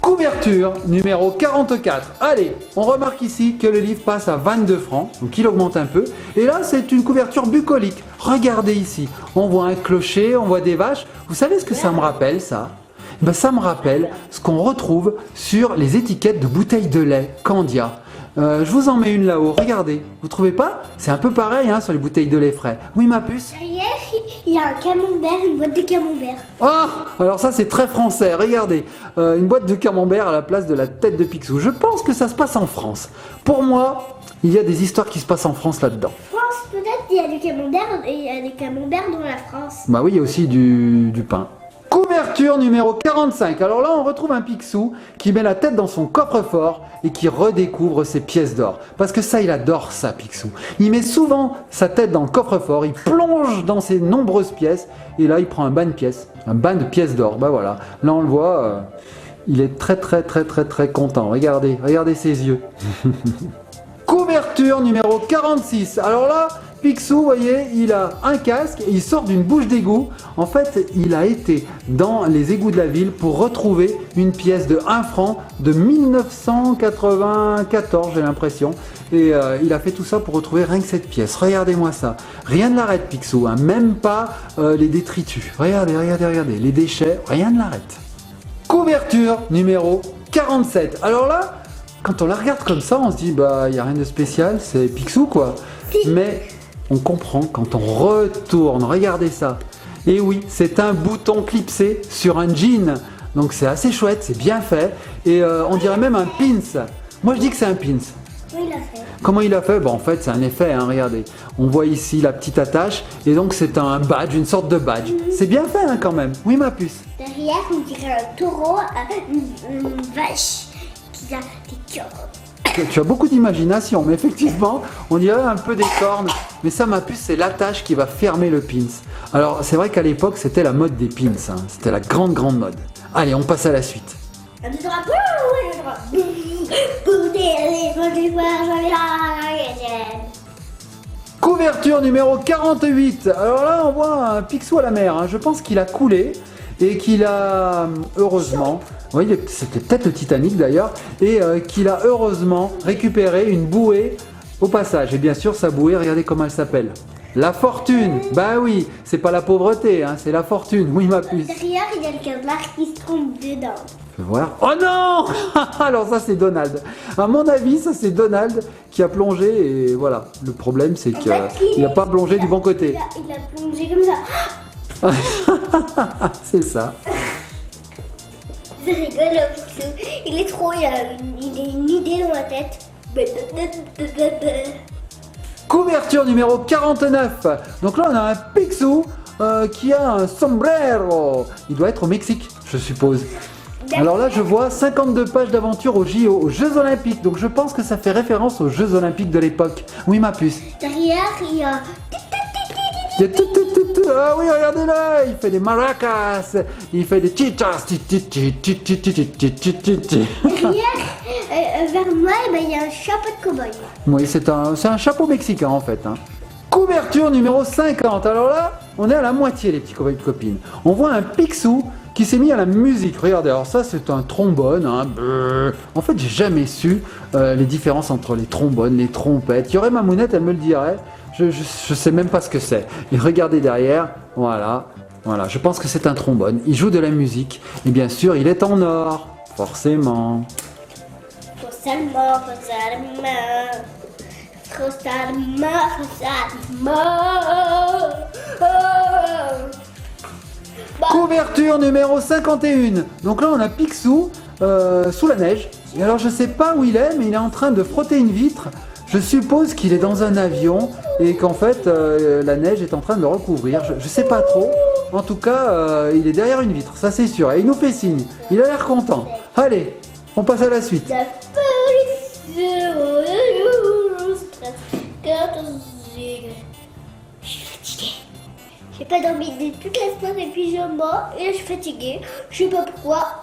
[SPEAKER 1] Couverture numéro 44. Allez, on remarque ici que le livre passe à 22 francs, donc il augmente un peu. Et là, c'est une couverture bucolique. Regardez ici, on voit un clocher, on voit des vaches. Vous savez ce que ça me rappelle, ça? Ben, ça me rappelle ce qu'on retrouve sur les étiquettes de bouteilles de lait Candia. Je vous en mets une là-haut, regardez. Vous trouvez pas? C'est un peu pareil hein, sur les bouteilles de lait frais. Oui ma puce?
[SPEAKER 2] Derrière, il y a un camembert, une boîte de camembert.
[SPEAKER 1] Ah, alors ça c'est très français, regardez. Une boîte de camembert à la place de la tête de Picsou. Je pense que ça se passe en France. Pour moi, il y a des histoires qui se passent en France là-dedans.
[SPEAKER 2] France, peut-être, il y a du camembert et il y a des camemberts dans la France.
[SPEAKER 1] Bah oui, il y a aussi du pain. Couverture numéro 45. Alors là, on retrouve un Picsou qui met la tête dans son coffre-fort et qui redécouvre ses pièces d'or. Parce que ça, il adore ça, Picsou. Il met souvent sa tête dans le coffre-fort, il plonge dans ses nombreuses pièces et là, il prend un bain de pièces. Un bain de pièces d'or. Bah voilà. Là, on le voit, il est très content. Regardez ses yeux. Couverture numéro 46. Alors là, Picsou, vous voyez, il a un casque et il sort d'une bouche d'égout. En fait, il a été dans les égouts de la ville pour retrouver une pièce de 1 franc de 1994, j'ai l'impression. Et il a fait tout ça pour retrouver rien que cette pièce. Regardez-moi ça. Rien ne l'arrête, Picsou, hein. Même pas les détritus. Regardez, regardez, regardez. Les déchets, rien ne l'arrête. Couverture numéro 47. Alors là, quand on la regarde comme ça, on se dit, bah, il n'y a rien de spécial, c'est Picsou, quoi. Mais on comprend quand on retourne. Regardez ça. Et oui, c'est un bouton clipsé sur un jean. Donc c'est assez chouette, c'est bien fait. Et on dirait même un pins. Moi, je dis que c'est un pins.
[SPEAKER 2] Oui, il a fait.
[SPEAKER 1] Comment il a fait? Bon, en fait, c'est un effet, hein, regardez. On voit ici la petite attache, et donc c'est un badge, une sorte de badge. C'est bien fait, hein, quand même. Oui, ma puce.
[SPEAKER 2] Derrière, on dirait un taureau, une vache qui a des cornes.
[SPEAKER 1] Tu as beaucoup d'imagination, mais effectivement, on dirait un peu des cornes. Mais ça, ma puce, c'est l'attache qui va fermer le pins. Alors, c'est vrai qu'à l'époque, c'était la mode des pins. Hein. C'était la grande, grande mode. Allez, on passe à la suite.
[SPEAKER 2] Un, deux, trois,
[SPEAKER 1] Couverture numéro 48. Alors là, on voit un Picsou à la mer. Hein. Je pense qu'il a coulé et qu'il a, heureusement, oui, c'était peut-être le Titanic d'ailleurs, et qu'il a heureusement récupéré une bouée au passage. Et bien sûr, sa bouée, regardez comment elle s'appelle. La fortune. Bah oui, c'est pas la pauvreté, hein, c'est la fortune. Oui, ma puce.
[SPEAKER 2] derrière, il y a le canard qui se trompe dedans.
[SPEAKER 1] Je vais voir. Oh non. Alors ça, c'est Donald. À mon avis, ça, c'est Donald qui a plongé. Et voilà, le problème, c'est qu'il n'a pas plongé du bon côté.
[SPEAKER 2] Il a plongé comme ça.
[SPEAKER 1] C'est ça.
[SPEAKER 2] C'est rigolo, Picsou. Il est trop, il a une idée dans la tête.
[SPEAKER 1] Couverture numéro 49. Donc là, on a un Picsou qui a un sombrero. Il doit être au Mexique, je suppose. Alors là, je vois 52 pages d'aventure aux JO, aux Jeux Olympiques. Donc je pense que ça fait référence aux Jeux Olympiques de l'époque. Oui, ma puce.
[SPEAKER 2] Derrière, il y a...
[SPEAKER 1] Il y a tout. Ah oui, regardez-là, il fait des maracas, il fait des chichas.
[SPEAKER 2] Derrière, vers moi, il y a un chapeau de cow-boy.
[SPEAKER 1] Oui, c'est un chapeau mexicain en fait. Hein. Couverture numéro 50. Alors là, on est à la moitié, les petits copains et copines. On voit un Picsou qui s'est mis à la musique. Regardez, alors ça, c'est un trombone. Hein. En fait, j'ai jamais su les différences entre les trombones, les trompettes. Il y aurait ma mounette, elle me le dirait. Je sais même pas ce que c'est. Et regardez derrière, voilà, je pense que c'est un trombone. Il joue de la musique. Et bien sûr, il est en or, forcément. Couverture numéro 51. Donc là, on a Picsou sous la neige. Et alors, je sais pas où il est, mais il est en train de frotter une vitre. Je suppose qu'il est dans un avion et qu'en fait la neige est en train de le recouvrir. Je sais pas trop. En tout cas, il est derrière une vitre, ça c'est sûr. Et il nous fait signe. Il a l'air content. Allez, on passe à la suite.
[SPEAKER 2] Je suis fatiguée. J'ai pas dormi toute la semaine et puis je mens et là je suis fatiguée. Je sais pas pourquoi.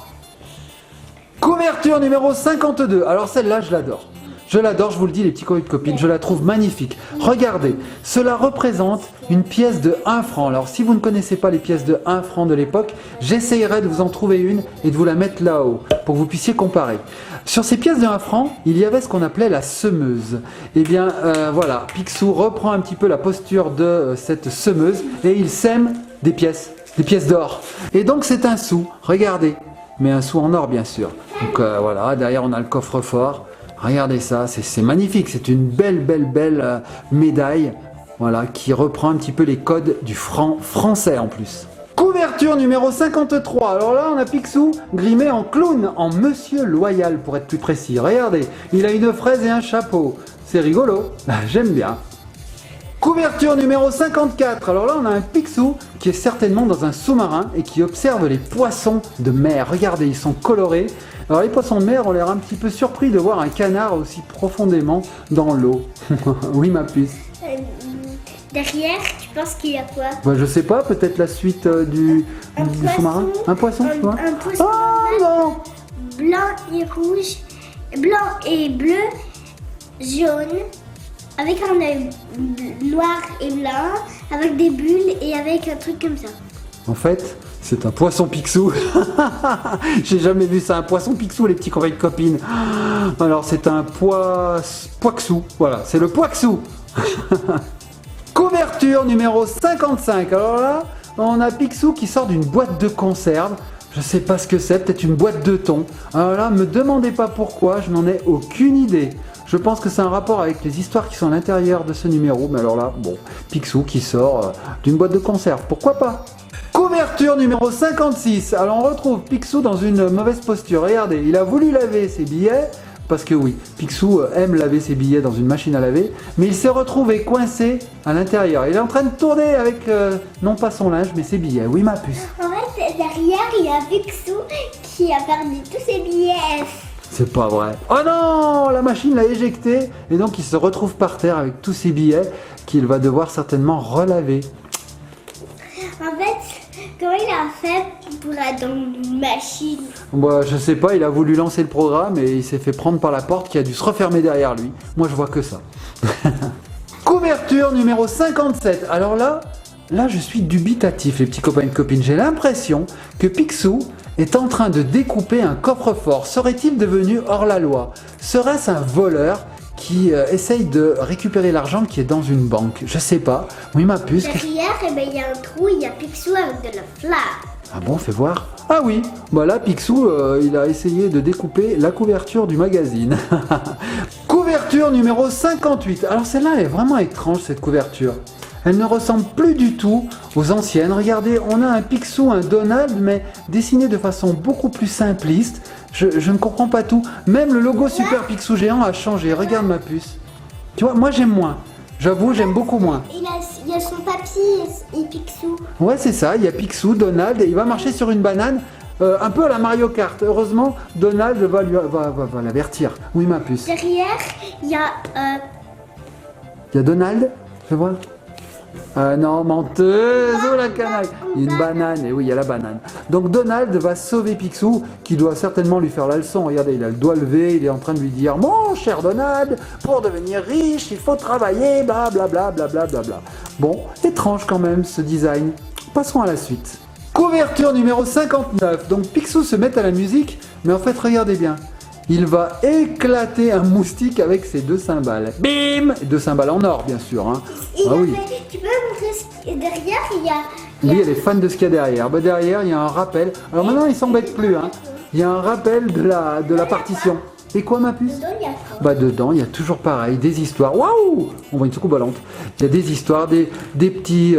[SPEAKER 1] Couverture numéro 52. Alors celle-là, je l'adore. Je l'adore, je vous le dis les petits copains et copines, je la trouve magnifique. Regardez, cela représente une pièce de 1 franc. Alors si vous ne connaissez pas les pièces de 1 franc de l'époque, j'essayerai de vous en trouver une et de vous la mettre là-haut pour que vous puissiez comparer. Sur ces pièces de 1 franc, il y avait ce qu'on appelait la semeuse. Et bien voilà, Picsou reprend un petit peu la posture de cette semeuse et il sème des pièces d'or. Et donc c'est un sou, regardez, mais un sou en or bien sûr. Donc voilà, derrière on a le coffre-fort. Regardez ça, c'est magnifique, c'est une belle médaille, voilà, qui reprend un petit peu les codes du franc français en plus. Couverture numéro 53, alors là on a Picsou grimé en clown, en Monsieur Loyal pour être plus précis. Regardez, il a une fraise et un chapeau, c'est rigolo, j'aime bien. Couverture numéro 54, alors là on a un Picsou qui est certainement dans un sous-marin et qui observe les poissons de mer. Regardez, ils sont colorés. Alors les poissons de mer ont l'air un petit peu surpris de voir un canard aussi profondément dans l'eau. Oui ma puce.
[SPEAKER 2] Derrière, tu penses qu'il y a quoi?
[SPEAKER 1] Bah, je sais pas, peut-être la suite du sous-marin. Un poisson, tu vois?
[SPEAKER 2] Un poisson
[SPEAKER 1] non.
[SPEAKER 2] blanc et rouge, blanc et bleu, jaune avec un œil noir et blanc, avec des bulles et avec un truc comme ça.
[SPEAKER 1] En fait, c'est un poisson Picsou. J'ai jamais vu ça, un poisson Picsou, les petits copains de copines. Alors, c'est un poixou. Voilà, c'est le poixou. Couverture numéro 55. Alors là, on a Picsou qui sort d'une boîte de conserve. Je sais pas ce que c'est, peut-être une boîte de thon. Alors là, me demandez pas pourquoi, je n'en ai aucune idée. Je pense que c'est un rapport avec les histoires qui sont à l'intérieur de ce numéro. Mais alors là, bon, Picsou qui sort d'une boîte de conserve. Pourquoi pas? Couverture numéro 56. Alors on retrouve Picsou dans une mauvaise posture. Regardez, il a voulu laver ses billets. Parce que oui, Picsou aime laver ses billets dans une machine à laver. Mais il s'est retrouvé coincé à l'intérieur. Il est en train de tourner avec, non pas son linge, mais ses billets. Oui, ma puce.
[SPEAKER 2] En fait, derrière, il y a Picsou qui a perdu tous ses billets.
[SPEAKER 1] C'est pas vrai. Oh non, la machine l'a éjecté. Et donc il se retrouve par terre avec tous ses billets qu'il va devoir certainement relaver.
[SPEAKER 2] En fait, comment il a fait pour être dans une machine?
[SPEAKER 1] Moi, je sais pas, il a voulu lancer le programme et il s'est fait prendre par la porte qui a dû se refermer derrière lui. Moi, je vois que ça. Couverture numéro 57. Alors là, je suis dubitatif, les petits copains et copines. J'ai l'impression que Picsou est en train de découper un coffre-fort. Serait-il devenu hors la loi? Serait-ce un voleur qui essaye de récupérer l'argent qui est dans une banque? Je sais pas. Oui, ma puce.
[SPEAKER 2] Derrière, eh ben, il y a un trou, il y a Picsou avec de la flamme.
[SPEAKER 1] Ah bon, fais voir. Ah oui, bah là, Picsou, il a essayé de découper la couverture du magazine. Couverture numéro 58. Alors celle-là, elle est vraiment étrange, cette couverture. Elle ne ressemble plus du tout aux anciennes. Regardez, on a un Picsou, un Donald, mais dessiné de façon beaucoup plus simpliste. Je ne comprends pas tout. Même le logo Super Picsou géant a changé. Regarde ma puce. Tu vois, moi j'aime moins. J'avoue, j'aime beaucoup moins.
[SPEAKER 2] Il y a son papier et Picsou.
[SPEAKER 1] Ouais, c'est ça. Il y a Picsou, Donald, et il va marcher sur une banane. Un peu à la Mario Kart. Heureusement, Donald va l'avertir. Oui, ma puce.
[SPEAKER 2] Derrière, il y a...
[SPEAKER 1] Il y a Donald. Fais voir. Ah non, menteuse, oh la canaille. Il y a une banane, et oui, il y a la banane. Donc Donald va sauver Picsou, qui doit certainement lui faire la leçon. Regardez, il a le doigt levé, il est en train de lui dire: mon cher Donald, pour devenir riche, il faut travailler, blablabla, blablabla. Bon, étrange quand même ce design. Passons à la suite. Couverture numéro 59. Donc Picsou se met à la musique, mais en fait, regardez bien. Il va éclater un moustique avec ses deux cymbales. Bim! Deux cymbales en or, bien sûr. Hein. Ah oui.
[SPEAKER 2] Tu peux montrer ce qu'il y a derrière?
[SPEAKER 1] Lui, elle est fan de ce qu'il y a derrière. Bah, derrière, il y a un rappel. Alors maintenant, il s'embête plus. Hein. Il y a un rappel de la partition. Et quoi, ma puce? Bah, dedans, il y a toujours pareil, des histoires. Waouh! On voit une soucoupe volante. Il y a des histoires, des petits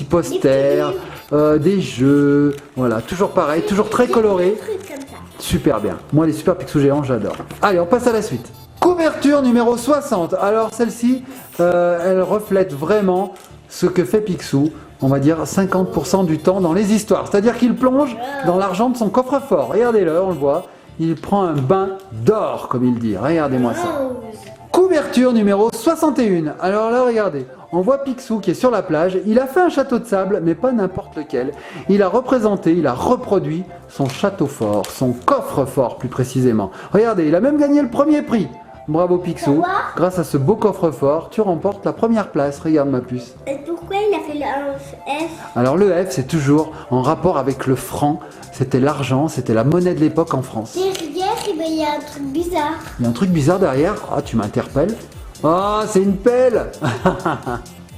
[SPEAKER 1] posters, des jeux. Voilà, toujours pareil, toujours très coloré. Super bien. Moi, les Super Picsou géants, j'adore. Allez, on passe à la suite. Couverture numéro 60. Alors, celle-ci, elle reflète vraiment ce que fait Picsou, on va dire 50% du temps dans les histoires. C'est-à-dire qu'il plonge dans l'argent de son coffre-fort. Regardez-le, on le voit. Il prend un bain d'or, comme il dit. Regardez-moi ça. Couverture numéro 61. Alors là, regardez. On voit Picsou qui est sur la plage. Il a fait un château de sable, mais pas n'importe lequel. Il a représenté, il a reproduit son château fort, son coffre-fort plus précisément. Regardez, il a même gagné le premier prix. Bravo Picsou. Grâce à ce beau coffre-fort, tu remportes la première place. Regarde ma puce.
[SPEAKER 2] Et pourquoi il a fait le F?
[SPEAKER 1] Alors le F, c'est toujours en rapport avec le franc. C'était l'argent, c'était la monnaie de l'époque en France.
[SPEAKER 2] Derrière, il y a un truc bizarre.
[SPEAKER 1] Il y a un truc bizarre derrière. Ah, tu m'interpelles. Ah, c'est une pelle.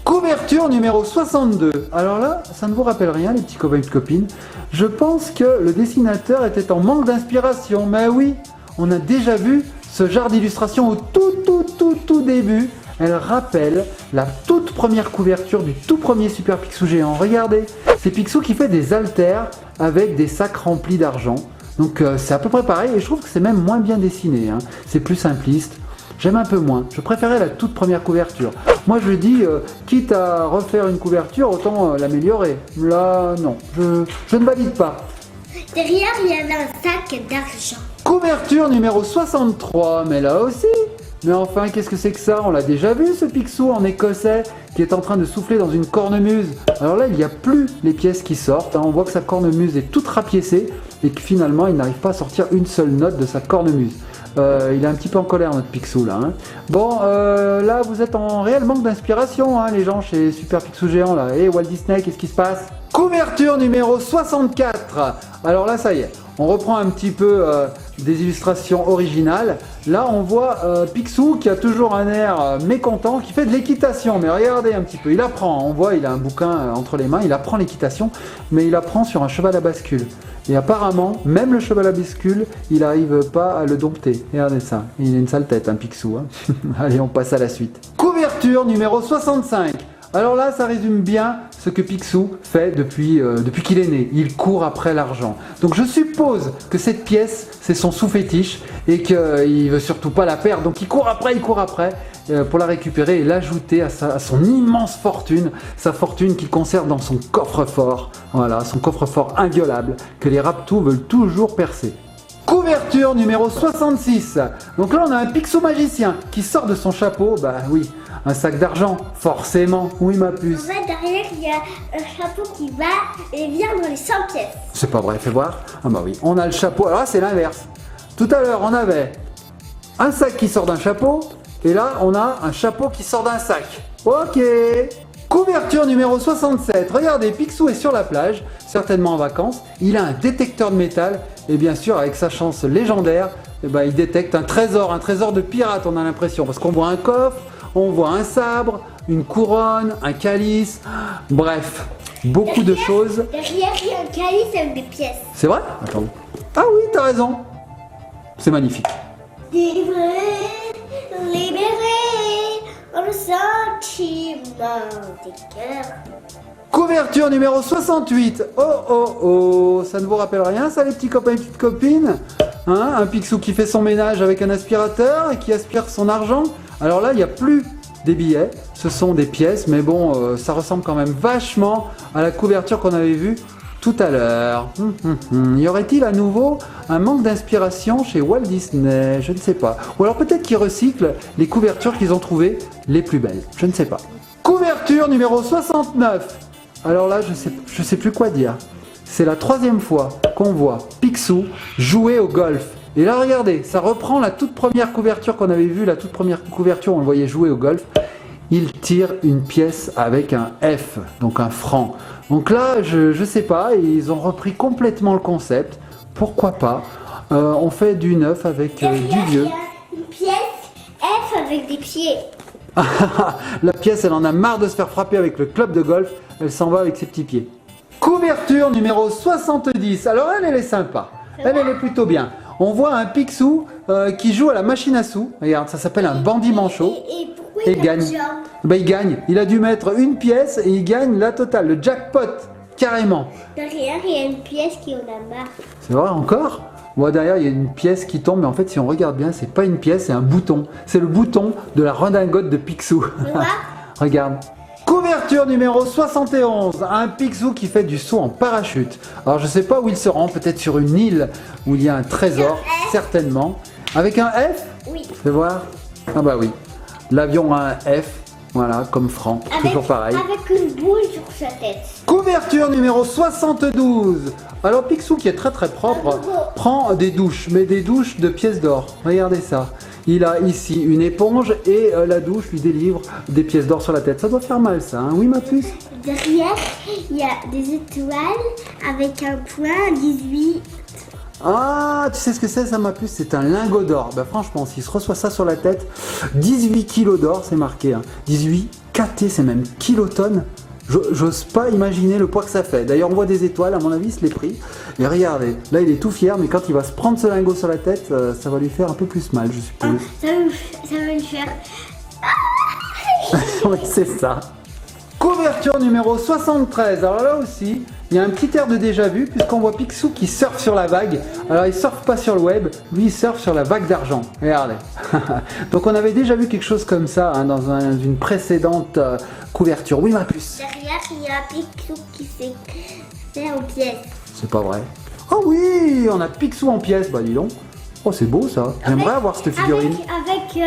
[SPEAKER 1] Couverture numéro 62. Alors là, ça ne vous rappelle rien, les petits copains et copines. Je pense que le dessinateur était en manque d'inspiration. Mais oui, on a déjà vu ce genre d'illustration au tout début. Elle rappelle la toute première couverture du tout premier Super Picsou géant. Regardez, c'est Picsou qui fait des haltères avec des sacs remplis d'argent. Donc c'est à peu près pareil et je trouve que c'est même moins bien dessiné. Hein. C'est plus simpliste. J'aime un peu moins. Je préférais la toute première couverture. Moi je dis, quitte à refaire une couverture, autant l'améliorer. Là, non, je ne valide pas.
[SPEAKER 2] Derrière, il y avait un sac d'argent.
[SPEAKER 1] Couverture numéro 63, mais là aussi. Mais enfin, qu'est-ce que c'est que ça? On l'a déjà vu, ce Picsou en écossais qui est en train de souffler dans une cornemuse. Alors là, il n'y a plus les pièces qui sortent. Hein. On voit que sa cornemuse est toute rapiécée et que finalement, il n'arrive pas à sortir une seule note de sa cornemuse. Il est un petit peu en colère notre Picsou là. Hein. Bon, là vous êtes en réel manque d'inspiration, hein, les gens chez Super Picsou Géant là. Et Walt Disney, qu'est-ce qui se passe? Couverture numéro 64. Alors là, ça y est, on reprend un petit peu des illustrations originales. Là, on voit Picsou qui a toujours un air mécontent, qui fait de l'équitation. Mais regardez un petit peu, il apprend. On voit, il a un bouquin entre les mains, il apprend l'équitation, mais il apprend sur un cheval à bascule. Et apparemment, même le cheval à bascule, il n'arrive pas à le dompter. Regardez ça, il a une sale tête, un Picsou. Hein. Allez, on passe à la suite. Couverture numéro 65. Alors là, ça résume bien ce que Picsou fait depuis qu'il est né. Il court après l'argent. Donc je suppose que cette pièce, c'est son sous-fétiche et qu'il ne veut surtout pas la perdre. Donc il court après pour la récupérer et l'ajouter à son immense fortune. Sa fortune qu'il conserve dans son coffre-fort. Voilà, son coffre-fort inviolable que les Raptous veulent toujours percer. Couverture numéro 66. Donc là, on a un Picsou magicien qui sort de son chapeau. Bah oui. Un sac d'argent, forcément. Oui, ma puce.
[SPEAKER 2] En fait, derrière, il y a un chapeau qui va et vient dans les 100 pièces.
[SPEAKER 1] C'est pas vrai, fais voir. Ah bah oui, on a le chapeau. Alors là, c'est l'inverse. Tout à l'heure, on avait un sac qui sort d'un chapeau. Et là, on a un chapeau qui sort d'un sac. Ok. Couverture numéro 67. Regardez, Picsou est sur la plage, certainement en vacances. Il a un détecteur de métal. Et bien sûr, avec sa chance légendaire, eh ben, il détecte un trésor de pirate, on a l'impression. Parce qu'on voit un coffre. On voit un sabre, une couronne, un calice, bref, beaucoup de choses.
[SPEAKER 2] Derrière, il y a un calice avec des pièces.
[SPEAKER 1] C'est vrai? Attends. Ah oui, t'as raison. C'est magnifique.
[SPEAKER 2] Libéré, dans le sentiment des cœurs.
[SPEAKER 1] Couverture numéro 68. Oh oh oh, ça ne vous rappelle rien ça les petits copains et petites copines? Hein, un Picsou qui fait son ménage avec un aspirateur et qui aspire son argent. Alors là, il n'y a plus des billets, ce sont des pièces, mais bon, ça ressemble quand même vachement à la couverture qu'on avait vue tout à l'heure. Y aurait-il à nouveau un manque d'inspiration chez Walt Disney? Je ne sais pas. Ou alors peut-être qu'ils recyclent les couvertures qu'ils ont trouvées les plus belles. Je ne sais pas. Couverture numéro 69. Alors là, je sais plus quoi dire. C'est la 3e fois qu'on voit Picsou jouer au golf. Et là, regardez, ça reprend la toute première couverture qu'on avait vue, la toute première couverture où on le voyait jouer au golf. Il tire une pièce avec un F, donc un franc. Donc là, je sais pas, ils ont repris complètement le concept. Pourquoi pas? On fait du neuf avec du vieux.
[SPEAKER 2] Il y a une pièce F avec des pieds.
[SPEAKER 1] La pièce, elle en a marre de se faire frapper avec le club de golf. Elle s'en va avec ses petits pieds. Couverture numéro 70. Alors elle est sympa. Elle est plutôt bien. On voit un Picsou qui joue à la machine à sous. Regarde, ça s'appelle un bandit manchot.
[SPEAKER 2] Et pourquoi
[SPEAKER 1] il gagne? Ben, il gagne. Il a dû mettre une pièce et il gagne la totale, le jackpot, carrément.
[SPEAKER 2] Derrière, il y a une pièce qui en a marre.
[SPEAKER 1] C'est vrai encore? Moi derrière, il y a une pièce qui tombe, mais en fait, si on regarde bien, c'est pas une pièce, c'est un bouton. C'est le bouton de la redingote de Picsou. Regarde. Couverture numéro 71, un Picsou qui fait du saut en parachute. Alors je sais pas où il se rend, peut-être sur une île où il y a un trésor, certainement. Avec un F?
[SPEAKER 2] Oui.
[SPEAKER 1] Fais voir. Ah bah oui. L'avion a un F, voilà, comme Franck, toujours pareil.
[SPEAKER 2] Avec une boule sur sa tête.
[SPEAKER 1] Couverture numéro 72. Alors Picsou qui est très propre, prend des douches, mais des douches de pièces d'or. Regardez ça. Il a ici une éponge et la douche lui délivre des pièces d'or sur la tête. Ça doit faire mal ça, hein? Oui ma puce?
[SPEAKER 2] Derrière, il y a des étoiles avec un point 18.
[SPEAKER 1] Ah, tu sais ce que c'est ça ma puce? C'est un lingot d'or. Bah franchement, s'il se reçoit ça sur la tête, 18 kilos d'or, c'est marqué. Hein. 18 KT, c'est même kilotonnes. J'ose pas imaginer le poids que ça fait. D'ailleurs, on voit des étoiles, à mon avis, il se les pris. Et regardez, là, il est tout fier, mais quand il va se prendre ce lingot sur la tête, ça va lui faire un peu plus mal, je suppose.
[SPEAKER 2] Ça va lui faire...
[SPEAKER 1] Oui, c'est ça. Couverture numéro 73. Alors là aussi, il y a un petit air de déjà vu, puisqu'on voit Picsou qui surfe sur la vague. Alors, il surfe pas sur le web, lui, il surfe sur la vague d'argent. Regardez. Donc, on avait déjà vu quelque chose comme ça hein, dans une précédente couverture. Oui, ma puce.
[SPEAKER 2] Derrière, il y a un Picsou qui s'est fait en pièces.
[SPEAKER 1] C'est pas vrai. Oh oui, on a Picsou en pièces. Bah, dis donc. Oh, c'est beau ça. J'aimerais avoir cette figurine.
[SPEAKER 2] Avec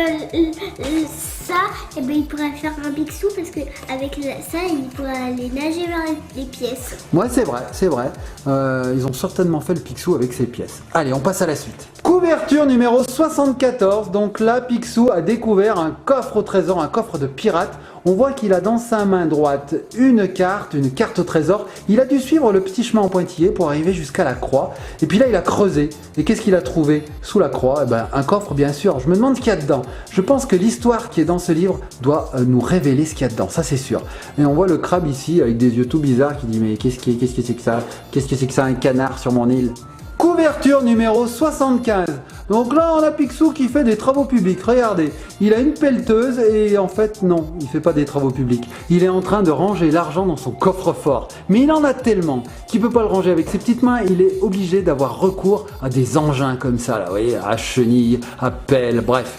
[SPEAKER 2] ça, eh ben, il pourrait faire un Picsou parce que avec ça, il pourrait aller nager vers les pièces.
[SPEAKER 1] Ouais, c'est vrai, c'est vrai. Ils ont certainement fait le Picsou avec ces pièces. Allez, on passe à la suite. Couverture numéro 74, donc là Picsou a découvert un coffre au trésor, un coffre de pirate. On voit qu'il a dans sa main droite une carte au trésor. Il a dû suivre le petit chemin en pointillé pour arriver jusqu'à la croix. Et puis là il a creusé. Et qu'est-ce qu'il a trouvé sous la croix? Eh ben, un coffre bien sûr. Je me demande ce qu'il y a dedans. Je pense que l'histoire qui est dans ce livre doit nous révéler ce qu'il y a dedans, ça c'est sûr. Et on voit le crabe ici avec des yeux tout bizarres qui dit mais qu'est-ce que c'est que ça? Qu'est-ce que c'est que ça, un canard sur mon île? Couverture numéro 75. Donc là on a Picsou qui fait des travaux publics. Regardez, il a une pelleteuse et en fait non, il fait pas des travaux publics. Il est en train de ranger l'argent dans son coffre-fort. Mais il en a tellement qu'il peut pas le ranger avec ses petites mains. Il est obligé d'avoir recours à des engins comme ça là, vous voyez, à chenille, à pelle, bref.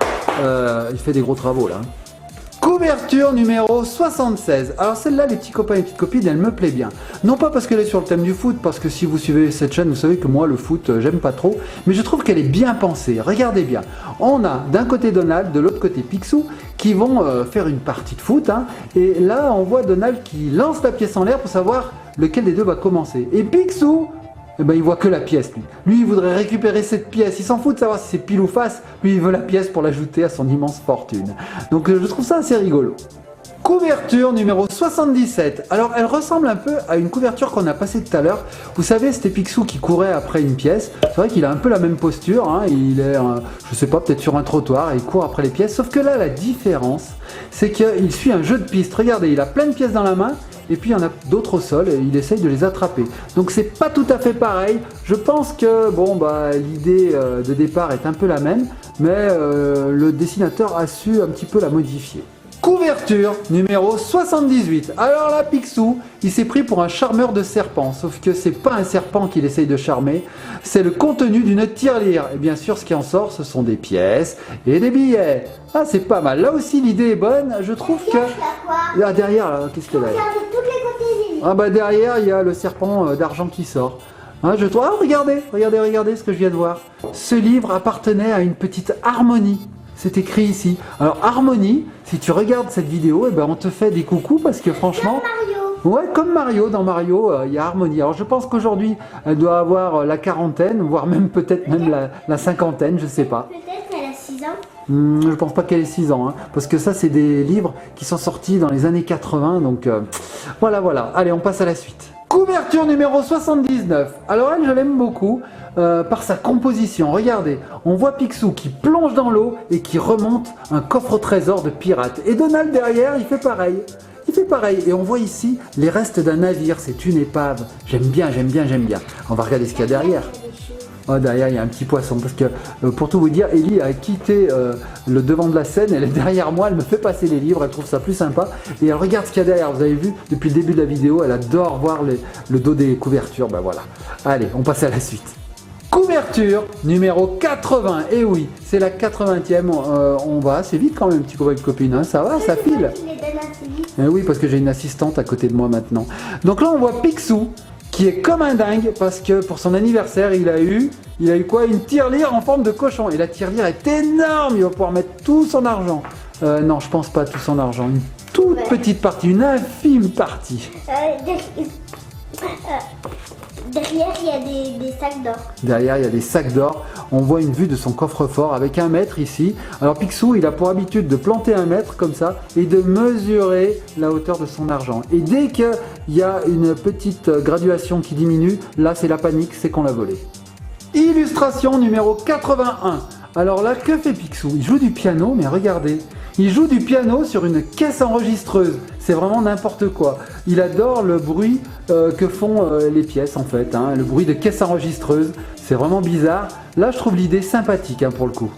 [SPEAKER 1] Il fait des gros travaux là. Couverture numéro 76. Alors celle-là, les petits copains et petites copines, elle me plaît bien. Non pas parce qu'elle est sur le thème du foot, parce que si vous suivez cette chaîne, vous savez que moi, le foot, j'aime pas trop. Mais je trouve qu'elle est bien pensée. Regardez bien. On a d'un côté Donald, de l'autre côté Picsou, qui vont faire une partie de foot. Hein, et là, on voit Donald qui lance la pièce en l'air pour savoir lequel des deux va commencer. Et Picsou, eh ben, il voit que la pièce, lui. Lui, il voudrait récupérer cette pièce. Il s'en fout de savoir si c'est pile ou face. Lui, il veut la pièce pour l'ajouter à son immense fortune. Donc, je trouve ça assez rigolo. Couverture numéro 77. Alors, elle ressemble un peu à une couverture qu'on a passée tout à l'heure. Vous savez, c'était Picsou qui courait après une pièce. C'est vrai qu'il a un peu la même posture. Hein. Il est, je sais pas, peut-être sur un trottoir et il court après les pièces. Sauf que là, la différence, c'est qu'il suit un jeu de piste. Regardez, il a plein de pièces dans la main. Et puis il y en a d'autres au sol et il essaye de les attraper. Donc c'est pas tout à fait pareil. Je pense que bon bah l'idée de départ est un peu la même, mais le dessinateur a su un petit peu la modifier. Couverture numéro 78. Alors là, Picsou, il s'est pris pour un charmeur de serpent, sauf que c'est pas un serpent qu'il essaye de charmer, c'est le contenu d'une tirelire. Et bien sûr, ce qui en sort, ce sont des pièces et des billets. Ah, c'est pas mal. Là aussi, l'idée est bonne. Je trouve que... Là, derrière, là, qu'est-ce qu'il y a là? Ah bah derrière, il y a le serpent d'argent qui sort. Hein, je trouve... Ah, regardez ce que je viens de voir. Ce livre appartenait à une petite Harmonie. C'est écrit ici. Alors Harmonie, si tu regardes cette vidéo, eh ben, on te fait des coucous parce que franchement...
[SPEAKER 2] Mario.
[SPEAKER 1] Ouais, comme Mario. Dans Mario, il y a Harmonie. Alors je pense qu'aujourd'hui, elle doit avoir la quarantaine, voire même peut-être même la cinquantaine, je sais pas.
[SPEAKER 2] Peut-être qu'elle a 6 ans.
[SPEAKER 1] Je pense pas qu'elle ait 6 ans, hein, parce que ça c'est des livres qui sont sortis dans les années 80, donc voilà. Allez, on passe à la suite. Couverture numéro 79. Alors elle, je l'aime beaucoup par sa composition. Regardez, on voit Picsou qui plonge dans l'eau et qui remonte un coffre au trésor de pirate. Et Donald derrière, il fait pareil. Et on voit ici les restes d'un navire, c'est une épave. J'aime bien. On va regarder ce qu'il y a derrière. Oh, derrière, il y a un petit poisson, parce que pour tout vous dire, Ellie a quitté le devant de la scène, elle est derrière moi, elle me fait passer les livres, elle trouve ça plus sympa, et elle regarde ce qu'il y a derrière. Vous avez vu, depuis le début de la vidéo, elle adore voir le dos des couvertures, ben voilà. Allez, on passe à la suite. Couverture numéro 80, et oui, c'est la 80e, on va assez vite quand même, petit copain et copine, hein. Ça va, ça file. Et oui, parce que j'ai une assistante à côté de moi maintenant. Donc là, on voit Picsou, qui est comme un dingue parce que pour son anniversaire, il a eu quoi? Une tirelire en forme de cochon. Et la tirelire est énorme, il va pouvoir mettre tout son argent. Non, je pense pas tout son argent. Une toute petite partie, une infime partie.
[SPEAKER 2] Derrière, il y a des sacs d'or.
[SPEAKER 1] Derrière, il y a des sacs d'or. On voit une vue de son coffre-fort avec 1 mètre ici. Alors Picsou, il a pour habitude de planter 1 mètre comme ça et de mesurer la hauteur de son argent. Et dès qu'il y a une petite graduation qui diminue, là c'est la panique, c'est qu'on l'a volé. Illustration numéro 81. Alors là, que fait Picsou? Il joue du piano, mais regardez. Il joue du piano sur une caisse enregistreuse. C'est vraiment n'importe quoi. Il adore le bruit que font les pièces en fait. Hein, le bruit de caisse enregistreuse. C'est vraiment bizarre. Là, je trouve l'idée sympathique hein, pour le coup.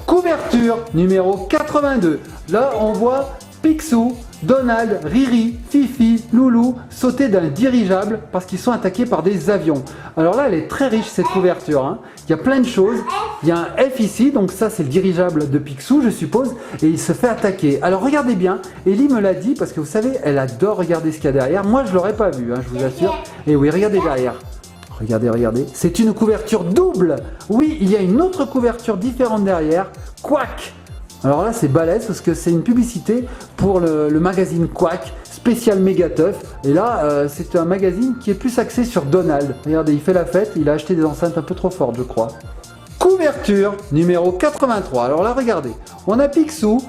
[SPEAKER 1] Couverture numéro 82. Là, on voit Picsou, Donald, Riri, Fifi, Loulou sauter d'un dirigeable parce qu'ils sont attaqués par des avions. Alors là, elle est très riche cette couverture. Hein. Il y a plein de choses. Il y a un F ici, donc ça c'est le dirigeable de Picsou, je suppose, et il se fait attaquer. Alors regardez bien, Ellie me l'a dit parce que vous savez, elle adore regarder ce qu'il y a derrière. Moi, je l'aurais pas vu, hein, je vous assure. Et oui, regardez derrière. Regardez. C'est une couverture double. Oui, il y a une autre couverture différente derrière. Quack. Alors là, c'est balèze parce que c'est une publicité pour le magazine Quack, spécial Mégateuf. Et là, c'est un magazine qui est plus axé sur Donald. Regardez, il fait la fête, il a acheté des enceintes un peu trop fortes, je crois. Couverture numéro 83. Alors là, regardez, on a Picsou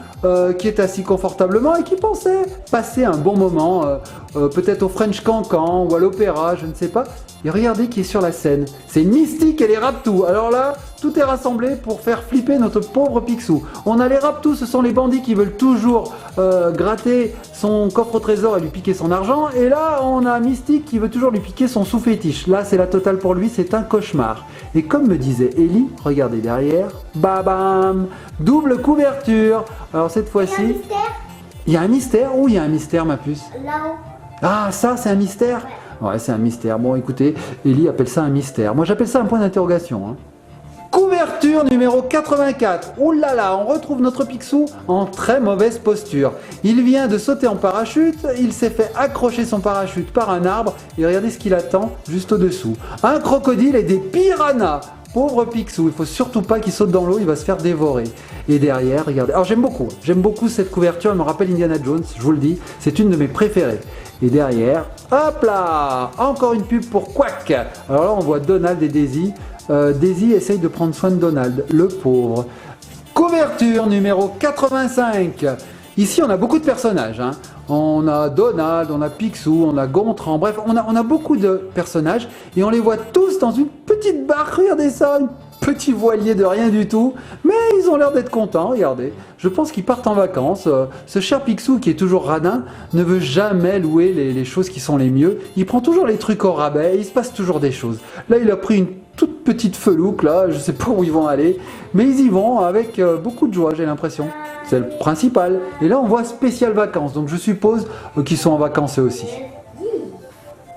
[SPEAKER 1] qui est assis confortablement et qui pensait passer un bon moment, peut-être au French Cancan ou à l'opéra, je ne sais pas. Et regardez qui est sur la scène. C'est Mystique et les Raptous. Alors là, tout est rassemblé pour faire flipper notre pauvre Picsou. On a les Raptous, ce sont les bandits qui veulent toujours gratter son coffre au trésor et lui piquer son argent. Et là, on a Mystique qui veut toujours lui piquer son sous-fétiche. Là, c'est la totale pour lui, c'est un cauchemar. Et comme me disait Ellie, regardez derrière, babam, double couverture. Alors cette fois-ci, il y a un mystère. Où il y a un mystère, ma puce?
[SPEAKER 2] Là-haut.
[SPEAKER 1] Ah, ça, c'est un mystère? Ouais, c'est un mystère. Bon, écoutez, Ellie appelle ça un mystère. Moi, j'appelle ça un point d'interrogation. Hein. Couverture numéro 84. Ouh là là, on retrouve notre Picsou en très mauvaise posture. Il vient de sauter en parachute, il s'est fait accrocher son parachute par un arbre et regardez ce qu'il attend juste au-dessous. Un crocodile et des piranhas. Pauvre Picsou, il faut surtout pas qu'il saute dans l'eau, il va se faire dévorer. Et derrière, regardez. Alors j'aime beaucoup cette couverture, elle me rappelle Indiana Jones, je vous le dis, c'est une de mes préférées. Et derrière, hop là, encore une pub pour Quack. Alors là, on voit Donald et Daisy. Daisy essaye de prendre soin de Donald, le pauvre. Couverture numéro 85. Ici, on a beaucoup de personnages. Hein. On a Donald, on a Picsou, on a Gontran, bref, on a beaucoup de personnages. Et on les voit tous dans une petite barque, regardez ça, un petit voilier de rien du tout. Mais ils ont l'air d'être contents, regardez. Je pense qu'ils partent en vacances. Ce cher Picsou, qui est toujours radin, ne veut jamais louer les choses qui sont les mieux. Il prend toujours les trucs au rabais, il se passe toujours des choses. Là, il a pris une toute petite felouque, là, je sais pas où ils vont aller. Mais ils y vont avec beaucoup de joie, j'ai l'impression. C'est le principal. Et là, on voit spécial vacances. Donc, je suppose qu'ils sont en vacances eux aussi.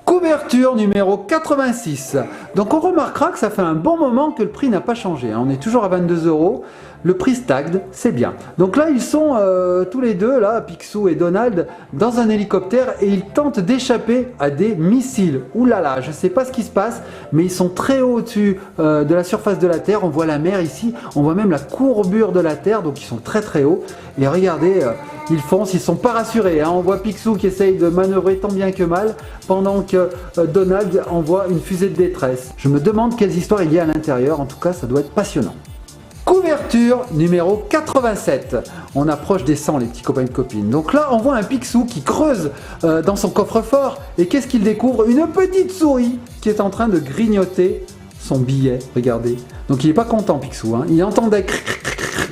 [SPEAKER 1] Couverture numéro 86. Donc, on remarquera que ça fait un bon moment que le prix n'a pas changé. Hein. On est toujours à 22 €. Le prix stagne, c'est bien. Donc là, ils sont tous les deux, là, Picsou et Donald, dans un hélicoptère et ils tentent d'échapper à des missiles. Ouh là là, je ne sais pas ce qui se passe, mais ils sont très haut au-dessus de la surface de la Terre. On voit la mer ici, on voit même la courbure de la Terre, donc ils sont très très hauts. Et regardez, ils foncent, ils sont pas rassurés. Hein. On voit Picsou qui essaye de manœuvrer tant bien que mal, pendant que Donald envoie une fusée de détresse. Je me demande quelles histoires il y a à l'intérieur, en tout cas, ça doit être passionnant. Couverture numéro 87. On approche des 100 les petits copains et copines. Donc là on voit un Picsou qui creuse dans son coffre-fort. Et qu'est-ce qu'il découvre? Une petite souris qui est en train de grignoter son billet. Regardez. Donc il n'est pas content Picsou. Hein. Il entendait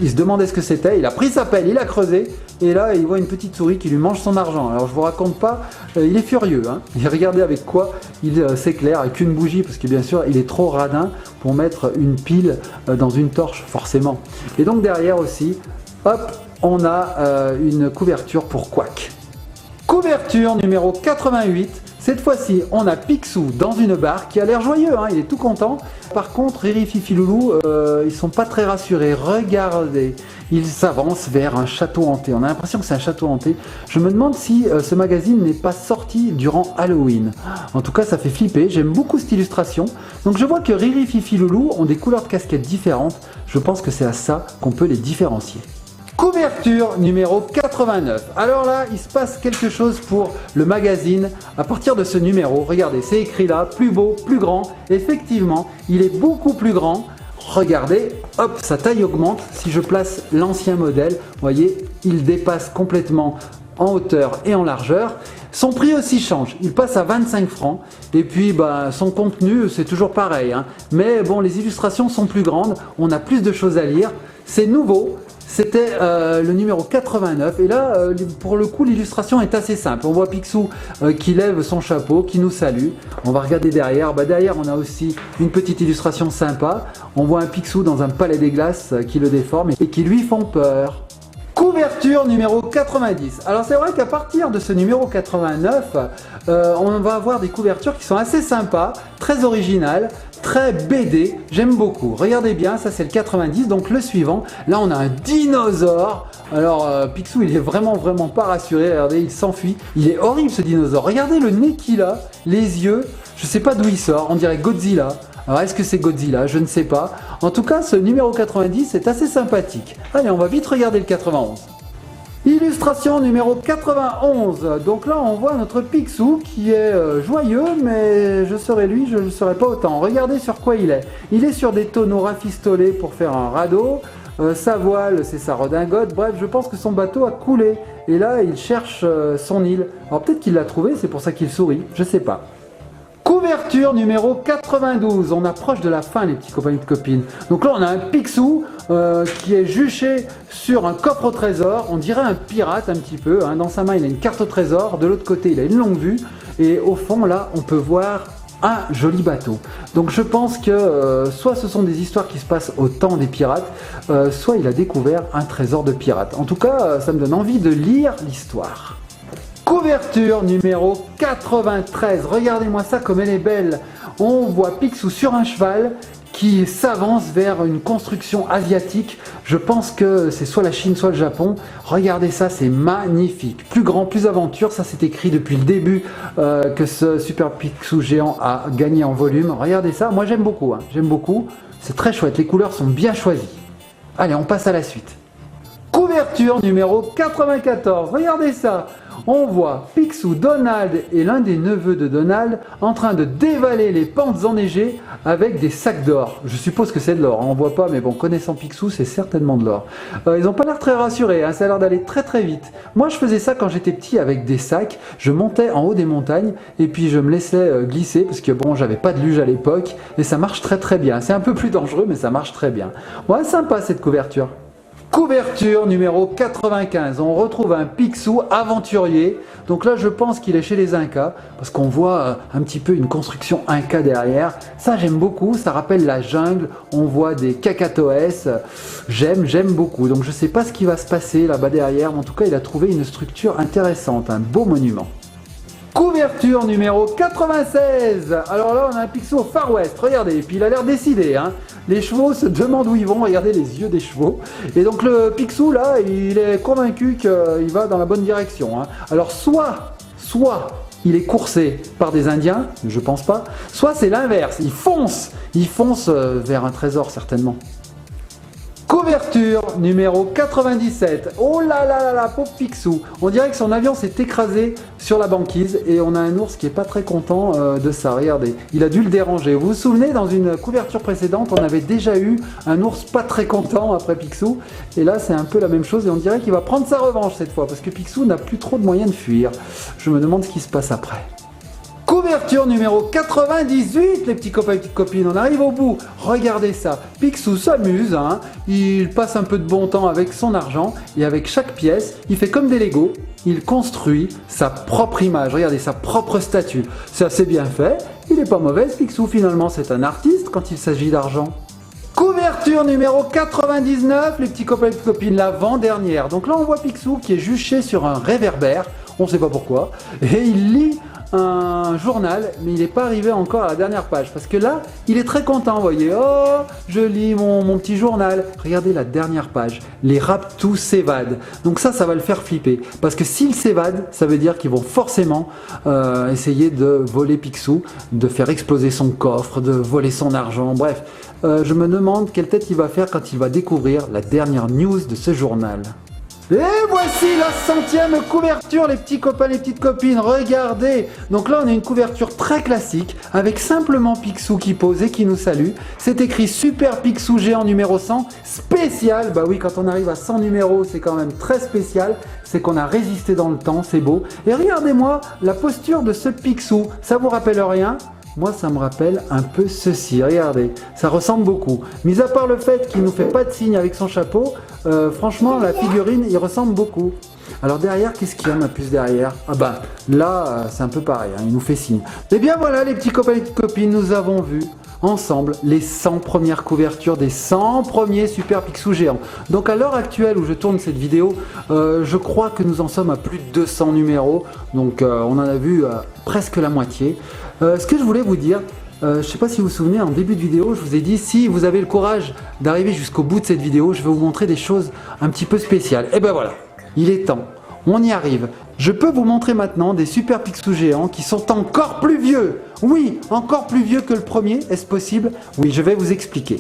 [SPEAKER 1] il se demandait ce que c'était. Il a pris sa pelle, il a creusé. Et là il voit une petite souris qui lui mange son argent. Alors je vous raconte pas, il est furieux. Hein. Et regardez avec quoi il s'éclaire. Avec une bougie parce que bien sûr il est trop radin pour mettre une pile dans une torche forcément. Et donc derrière aussi, hop, on a une couverture pour Quack. Couverture numéro 88. Cette fois-ci, on a Picsou dans une barque qui a l'air joyeux, hein, il est tout content. Par contre, Riri, Fifi, Loulou, ils sont pas très rassurés. Regardez, ils s'avancent vers un château hanté. On a l'impression que c'est un château hanté. Je me demande si ce magazine n'est pas sorti durant Halloween. En tout cas, ça fait flipper. J'aime beaucoup cette illustration. Donc je vois que Riri, Fifi, Loulou ont des couleurs de casquettes différentes. Je pense que c'est à ça qu'on peut les différencier. Couverture numéro 89. Alors là, il se passe quelque chose pour le magazine à partir de ce numéro. Regardez, c'est écrit là, plus beau, plus grand. Effectivement, il est beaucoup plus grand. Regardez, hop, sa taille augmente. Si je place l'ancien modèle, vous voyez, il dépasse complètement en hauteur et en largeur. Son prix aussi change, il passe à 25 francs. Et puis son contenu, c'est toujours pareil. Hein. Mais bon, les illustrations sont plus grandes, on a plus de choses à lire. C'est nouveau. C'était le numéro 89 et là pour le coup l'illustration est assez simple. On voit Picsou qui lève son chapeau, qui nous salue. On va regarder derrière. Derrière on a aussi une petite illustration sympa. On voit un Picsou dans un palais des glaces qui le déforme et qui lui font peur. Couverture numéro 90. Alors c'est vrai qu'à partir de ce numéro 89, on va avoir des couvertures qui sont assez sympas, très originales, très BD, j'aime beaucoup. Regardez bien, ça c'est le 90, donc le suivant, là on a un dinosaure. Alors Picsou il est vraiment pas rassuré, regardez il s'enfuit, il est horrible ce dinosaure. Regardez le nez qu'il a, les yeux, je sais pas d'où il sort, on dirait Godzilla. Alors est-ce que c'est Godzilla? Je ne sais pas. En tout cas ce numéro 90 est assez sympathique. Allez on va vite regarder le 91. Illustration numéro 91. Donc là, on voit notre Picsou qui est joyeux, mais je serais lui, je ne le serais pas autant. Regardez sur quoi il est. Il est sur des tonneaux rafistolés pour faire un radeau. Sa voile, c'est sa redingote. Bref, je pense que son bateau a coulé. Et là, il cherche son île. Alors peut-être qu'il l'a trouvé, c'est pour ça qu'il sourit. Je sais pas. Couverture numéro 92. On approche de la fin, les petits copains et copines. Donc là, on a un Picsou qui est juché sur un coffre au trésor. On dirait un pirate un petit peu. Hein. Dans sa main, il a une carte au trésor. De l'autre côté, il a une longue vue. Et au fond, là, on peut voir un joli bateau. Donc je pense que soit ce sont des histoires qui se passent au temps des pirates, soit il a découvert un trésor de pirate. En tout cas, ça me donne envie de lire l'histoire. Couverture numéro 93. Regardez-moi ça comme elle est belle. On voit Picsou sur un cheval qui s'avance vers une construction asiatique. Je pense que c'est soit la Chine, soit le Japon. Regardez ça, c'est magnifique. Plus grand, plus aventure. Ça, c'est écrit depuis le début que ce Super Picsou géant a gagné en volume. Regardez ça. Moi, j'aime beaucoup. Hein. J'aime beaucoup. C'est très chouette. Les couleurs sont bien choisies. Allez, on passe à la suite. Couverture numéro 94. Regardez ça. On voit Picsou, Donald et l'un des neveux de Donald en train de dévaler les pentes enneigées avec des sacs d'or. Je suppose que c'est de l'or, hein, on voit pas, mais bon, connaissant Picsou, c'est certainement de l'or. Ils n'ont pas l'air très rassurés, hein, ça a l'air d'aller très très vite. Moi, je faisais ça quand j'étais petit avec des sacs. Je montais en haut des montagnes et puis je me laissais glisser parce que bon, j'avais pas de luge à l'époque et ça marche très très bien. C'est un peu plus dangereux, mais ça marche très bien. Ouais, sympa cette couverture. Couverture numéro 95, on retrouve un Picsou aventurier. Donc là, je pense qu'il est chez les Incas, parce qu'on voit un petit peu une construction Inca derrière. Ça, j'aime beaucoup, ça rappelle la jungle. On voit des cacatoès. J'aime beaucoup. Donc je ne sais pas ce qui va se passer là-bas derrière, mais en tout cas, il a trouvé une structure intéressante, un beau monument. Couverture numéro 96. Alors là, on a un Picsou au Far West. Regardez, et puis il a l'air décidé. Hein. Les chevaux se demandent où ils vont. Regardez les yeux des chevaux. Et donc le Picsou, là, il est convaincu qu'il va dans la bonne direction. Hein. Alors soit il est coursé par des Indiens, je pense pas. Soit c'est l'inverse. Il fonce vers un trésor certainement. Couverture numéro 97. Oh là là là là, pauvre Picsou. On dirait que son avion s'est écrasé sur la banquise et on a un ours qui est pas très content de ça. Regardez, il a dû le déranger. Vous vous souvenez, dans une couverture précédente, on avait déjà eu un ours pas très content après Picsou. Et là, c'est un peu la même chose et on dirait qu'il va prendre sa revanche cette fois parce que Picsou n'a plus trop de moyens de fuir. Je me demande ce qui se passe après. Couverture numéro 98, les petits copains et petites copines, on arrive au bout. Regardez ça, Picsou s'amuse, hein. Il passe un peu de bon temps avec son argent et avec chaque pièce, il fait comme des Legos, il construit sa propre image, regardez sa propre statue. C'est assez bien fait, il n'est pas mauvais ce Picsou finalement, c'est un artiste quand il s'agit d'argent. Couverture numéro 99, les petits copains et petites copines, l'avant-dernière. Donc là on voit Picsou qui est juché sur un réverbère, on ne sait pas pourquoi, et il lit un journal, mais il n'est pas arrivé encore à la dernière page, parce que là, il est très content, vous voyez, oh, je lis mon petit journal, regardez la dernière page, les Raptous s'évadent, donc ça va le faire flipper, parce que s'ils s'évadent, ça veut dire qu'ils vont forcément essayer de voler Picsou, de faire exploser son coffre, de voler son argent, bref, je me demande quelle tête il va faire quand il va découvrir la dernière news de ce journal. Et voici la 100e couverture, les petits copains, les petites copines, regardez. Donc là on a une couverture très classique avec simplement Picsou qui pose et qui nous salue. C'est écrit Super Picsou géant numéro 100 spécial. Bah oui, quand on arrive à 100 numéros c'est quand même très spécial. C'est qu'on a résisté dans le temps, c'est beau. Et regardez-moi la posture de ce Picsou, ça vous rappelle rien ? Moi, ça me rappelle un peu ceci. Regardez, ça ressemble beaucoup. Mis à part le fait qu'il ne nous fait pas de signe avec son chapeau, franchement, la figurine, il ressemble beaucoup. Alors derrière, qu'est-ce qu'il y a ma puce derrière? Ah bah, là, c'est un peu pareil, hein, il nous fait signe. Et bien voilà, les petits copains et les petites copines, nous avons vu ensemble les 100 premières couvertures des 100 premiers Super Picsou géants. Donc à l'heure actuelle où je tourne cette vidéo, je crois que nous en sommes à plus de 200 numéros. Donc on en a vu presque la moitié. Ce que je voulais vous dire, je ne sais pas si vous vous souvenez, en début de vidéo, je vous ai dit si vous avez le courage d'arriver jusqu'au bout de cette vidéo, je vais vous montrer des choses un petit peu spéciales. Et ben voilà, il est temps, on y arrive. Je peux vous montrer maintenant des Super Picsou géants qui sont encore plus vieux. Oui, encore plus vieux que le premier, est-ce possible? Oui, je vais vous expliquer.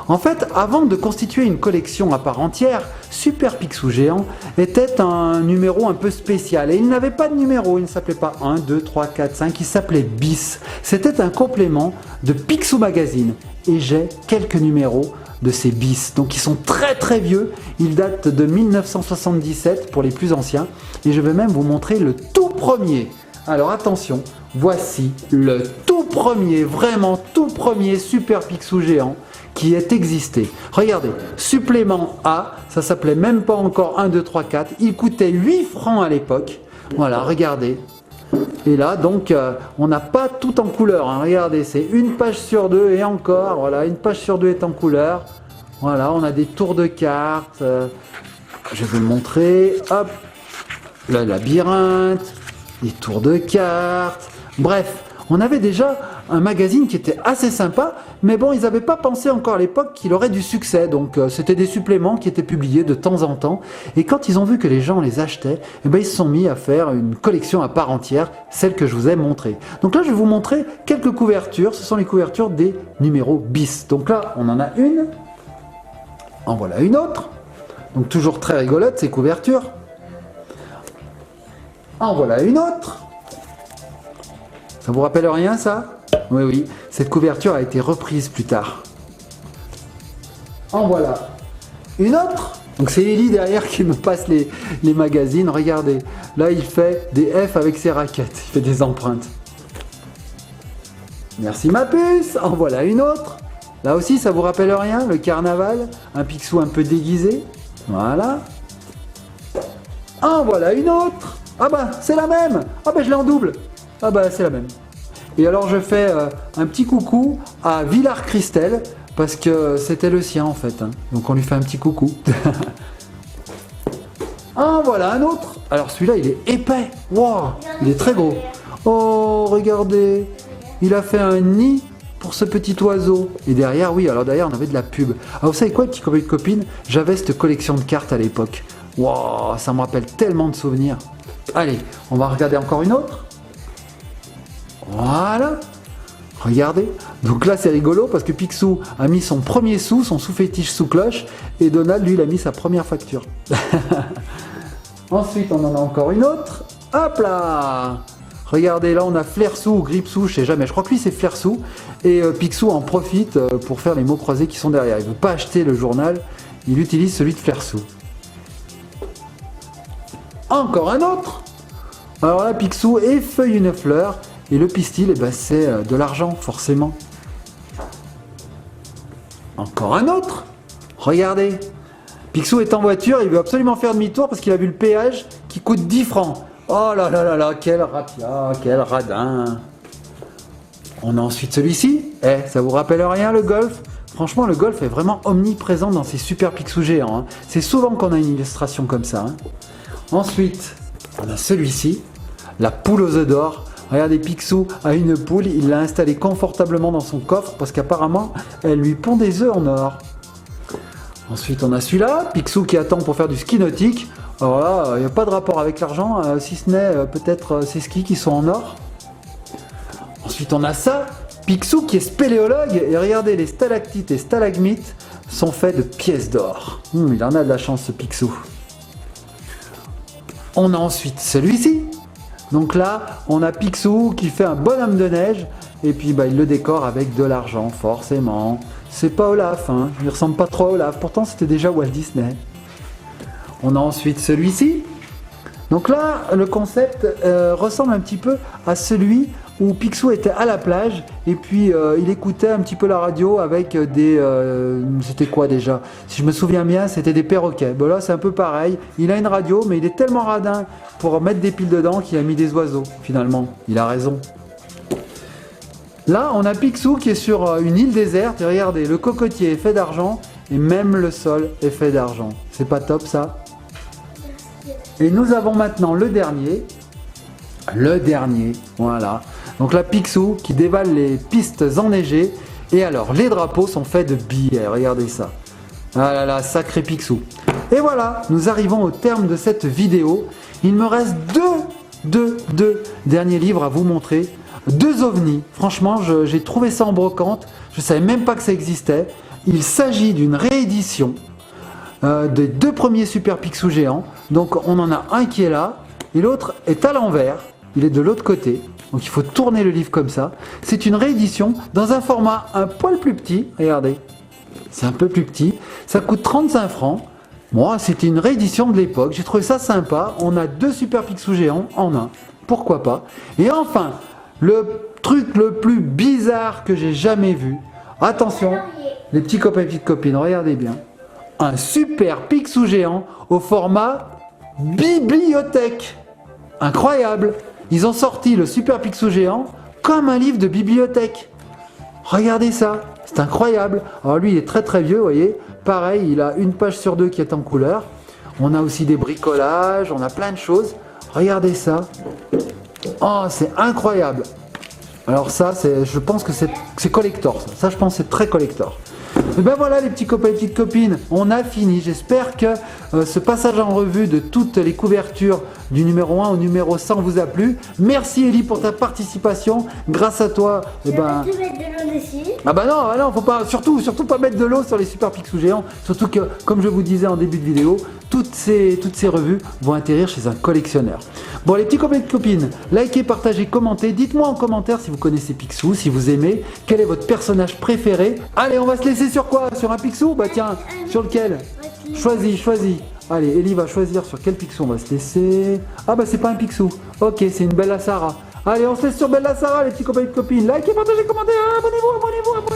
[SPEAKER 1] En fait, avant de constituer une collection à part entière, Super Picsou Géant était un numéro un peu spécial. Et il n'avait pas de numéro, il ne s'appelait pas 1, 2, 3, 4, 5, il s'appelait Bis. C'était un complément de Picsou Magazine. Et j'ai quelques numéros de ces Bis. Donc ils sont très très vieux, ils datent de 1977 pour les plus anciens. Et je vais même vous montrer le tout premier. Alors attention, voici le tout premier, vraiment tout premier Super Picsou Géant qui ait existé. Regardez, supplément A, ça s'appelait même pas encore 1, 2, 3, 4, il coûtait 8 francs à l'époque. Voilà, regardez. Et là, donc, on n'a pas tout en couleur, hein. Regardez, c'est une page sur deux et encore, voilà, une page sur deux est en couleur. Voilà, on a des tours de cartes, je vais le montrer, hop, le labyrinthe, des tours de cartes, bref, on avait déjà un magazine qui était assez sympa, mais bon, ils n'avaient pas pensé encore à l'époque qu'il aurait du succès, donc c'était des suppléments qui étaient publiés de temps en temps, et quand ils ont vu que les gens les achetaient, eh ben, ils se sont mis à faire une collection à part entière, celle que je vous ai montrée. Donc là, je vais vous montrer quelques couvertures, ce sont les couvertures des numéros bis. Donc là, on en a une, en voilà une autre, donc toujours très rigolote ces couvertures. En voilà une autre. Ça vous rappelle rien ça? Oui, oui, cette couverture a été reprise plus tard. En voilà une autre. Donc c'est Ellie derrière qui me passe les magazines. Regardez, là il fait des F avec ses raquettes, il fait des empreintes. Merci ma puce. En voilà une autre. Là aussi ça vous rappelle rien? Le carnaval, un Picsou un peu déguisé. Voilà. En voilà une autre. Ah bah c'est la même. Ah bah je l'ai en double. Ah bah c'est la même. Et alors je fais un petit coucou à Villard Christel parce que c'était le sien en fait. Hein. Donc on lui fait un petit coucou. Ah voilà un autre. Alors celui-là il est épais. Wow, il est très gros. Oh regardez. Il a fait un nid pour ce petit oiseau. Et derrière, oui, alors derrière on avait de la pub. Alors vous savez quoi, petit copain de copine? J'avais cette collection de cartes à l'époque. Wow, ça me rappelle tellement de souvenirs. Allez, on va regarder encore une autre. Voilà. Regardez. Donc là, c'est rigolo parce que Picsou a mis son premier sou, son sous-fétiche sous cloche, et Donald, lui, il a mis sa première facture. Ensuite, on en a encore une autre. Hop là. Regardez, là, on a Flair-sou ou Grip-sou, je sais jamais. Je crois que lui, c'est Flair-sou. Et Picsou en profite pour faire les mots croisés qui sont derrière. Il ne veut pas acheter le journal, il utilise celui de Flair-sou. Encore un autre. Alors là, Picsou effeuille une fleur. Et le pistil, eh ben, c'est de l'argent, forcément. Encore un autre. Regardez. Picsou est en voiture, il veut absolument faire demi-tour parce qu'il a vu le péage qui coûte 10 francs. Oh là là là là, quel rapia, quel radin. On a ensuite celui-ci. Eh, ça vous rappelle rien le golf? Franchement, le golf est vraiment omniprésent dans ces Super Picsou géants. Hein. C'est souvent qu'on a une illustration comme ça. Hein. Ensuite, on a celui-ci, la poule aux œufs d'or. Regardez, Picsou a une poule, il l'a installée confortablement dans son coffre parce qu'apparemment, elle lui pond des œufs en or. Ensuite, on a celui-là, Picsou qui attend pour faire du ski nautique. Alors là, il n'y a pas de rapport avec l'argent, si ce n'est peut-être ces skis qui sont en or. Ensuite, on a ça, Picsou qui est spéléologue. Et regardez, les stalactites et stalagmites sont faits de pièces d'or. Il en a de la chance, ce Picsou. On a ensuite celui-ci. Donc là, on a Picsou qui fait un bonhomme de neige et puis bah, il le décore avec de l'argent, forcément. C'est pas Olaf, hein. Il ressemble pas trop à Olaf, pourtant c'était déjà Walt Disney. On a ensuite celui-ci. Donc là, le concept ressemble un petit peu à celui où Picsou était à la plage et puis il écoutait un petit peu la radio avec des... c'était quoi déjà? Si je me souviens bien, c'était des perroquets. Bon là, c'est un peu pareil. Il a une radio, mais il est tellement radin pour mettre des piles dedans qu'il a mis des oiseaux, finalement. Il a raison. Là, on a Picsou qui est sur une île déserte. Et regardez, le cocotier est fait d'argent et même le sol est fait d'argent. C'est pas top, ça? Et nous avons maintenant le dernier. Le dernier, voilà. Donc là, Picsou qui dévale les pistes enneigées. Et alors, les drapeaux sont faits de billets. Regardez ça. Ah là là, sacré Picsou. Et voilà, nous arrivons au terme de cette vidéo. Il me reste deux derniers livres à vous montrer. 2 ovnis. Franchement, j'ai trouvé ça en brocante. Je ne savais même pas que ça existait. Il s'agit d'une réédition des 2 premiers Super Picsou géants. Donc on en a un qui est là et l'autre est à l'envers. Il est de l'autre côté. Donc il faut tourner le livre comme ça. C'est une réédition dans un format un poil plus petit. Regardez, c'est un peu plus petit. Ça coûte 35 francs. Moi, c'était une réédition de l'époque. J'ai trouvé ça sympa. On a 2 Super Picsou géants en un. Pourquoi pas? Et enfin, le truc le plus bizarre que j'ai jamais vu. Attention, les petits copains et petites copines, regardez bien. Un Super Picsou géant au format bibliothèque. Incroyable! Ils ont sorti le Super Picsou géant comme un livre de bibliothèque. Regardez ça, c'est incroyable. Alors lui, il est très très vieux, vous voyez. Pareil, il a une page sur 2 qui est en couleur. On a aussi des bricolages, on a plein de choses. Regardez ça. Oh, c'est incroyable. Alors ça, je pense que c'est collector. Ça, je pense que c'est très collector. Et ben voilà les petits copains et petites copines, on a fini. J'espère que ce passage en revue de toutes les couvertures du numéro 1 au numéro 100 vous a plu. Merci Ellie pour ta participation. Grâce à toi,
[SPEAKER 2] Je vais te mettre de l'eau dessus.
[SPEAKER 1] ah bah non, faut pas, surtout pas mettre de l'eau sur les Super Picsou géants. Surtout que, comme je vous disais en début de vidéo, toutes ces revues vont atterrir chez un collectionneur. Bon les petits copains et copines, likez, partagez, commentez. Dites-moi en commentaire si vous connaissez Picsou, si vous aimez, quel est votre personnage préféré. Allez, on va se laisser sur quoi? Sur un Picsou? Bah tiens, sur lequel? Choisis. Allez, Ellie va choisir sur quel Picsou on va se laisser. Ah bah c'est pas un Picsou. Ok, c'est une Bella Sarah. Allez, on se laisse sur Bella Sarah les petits copains et copines. Likez, partagez, commentez, abonnez-vous.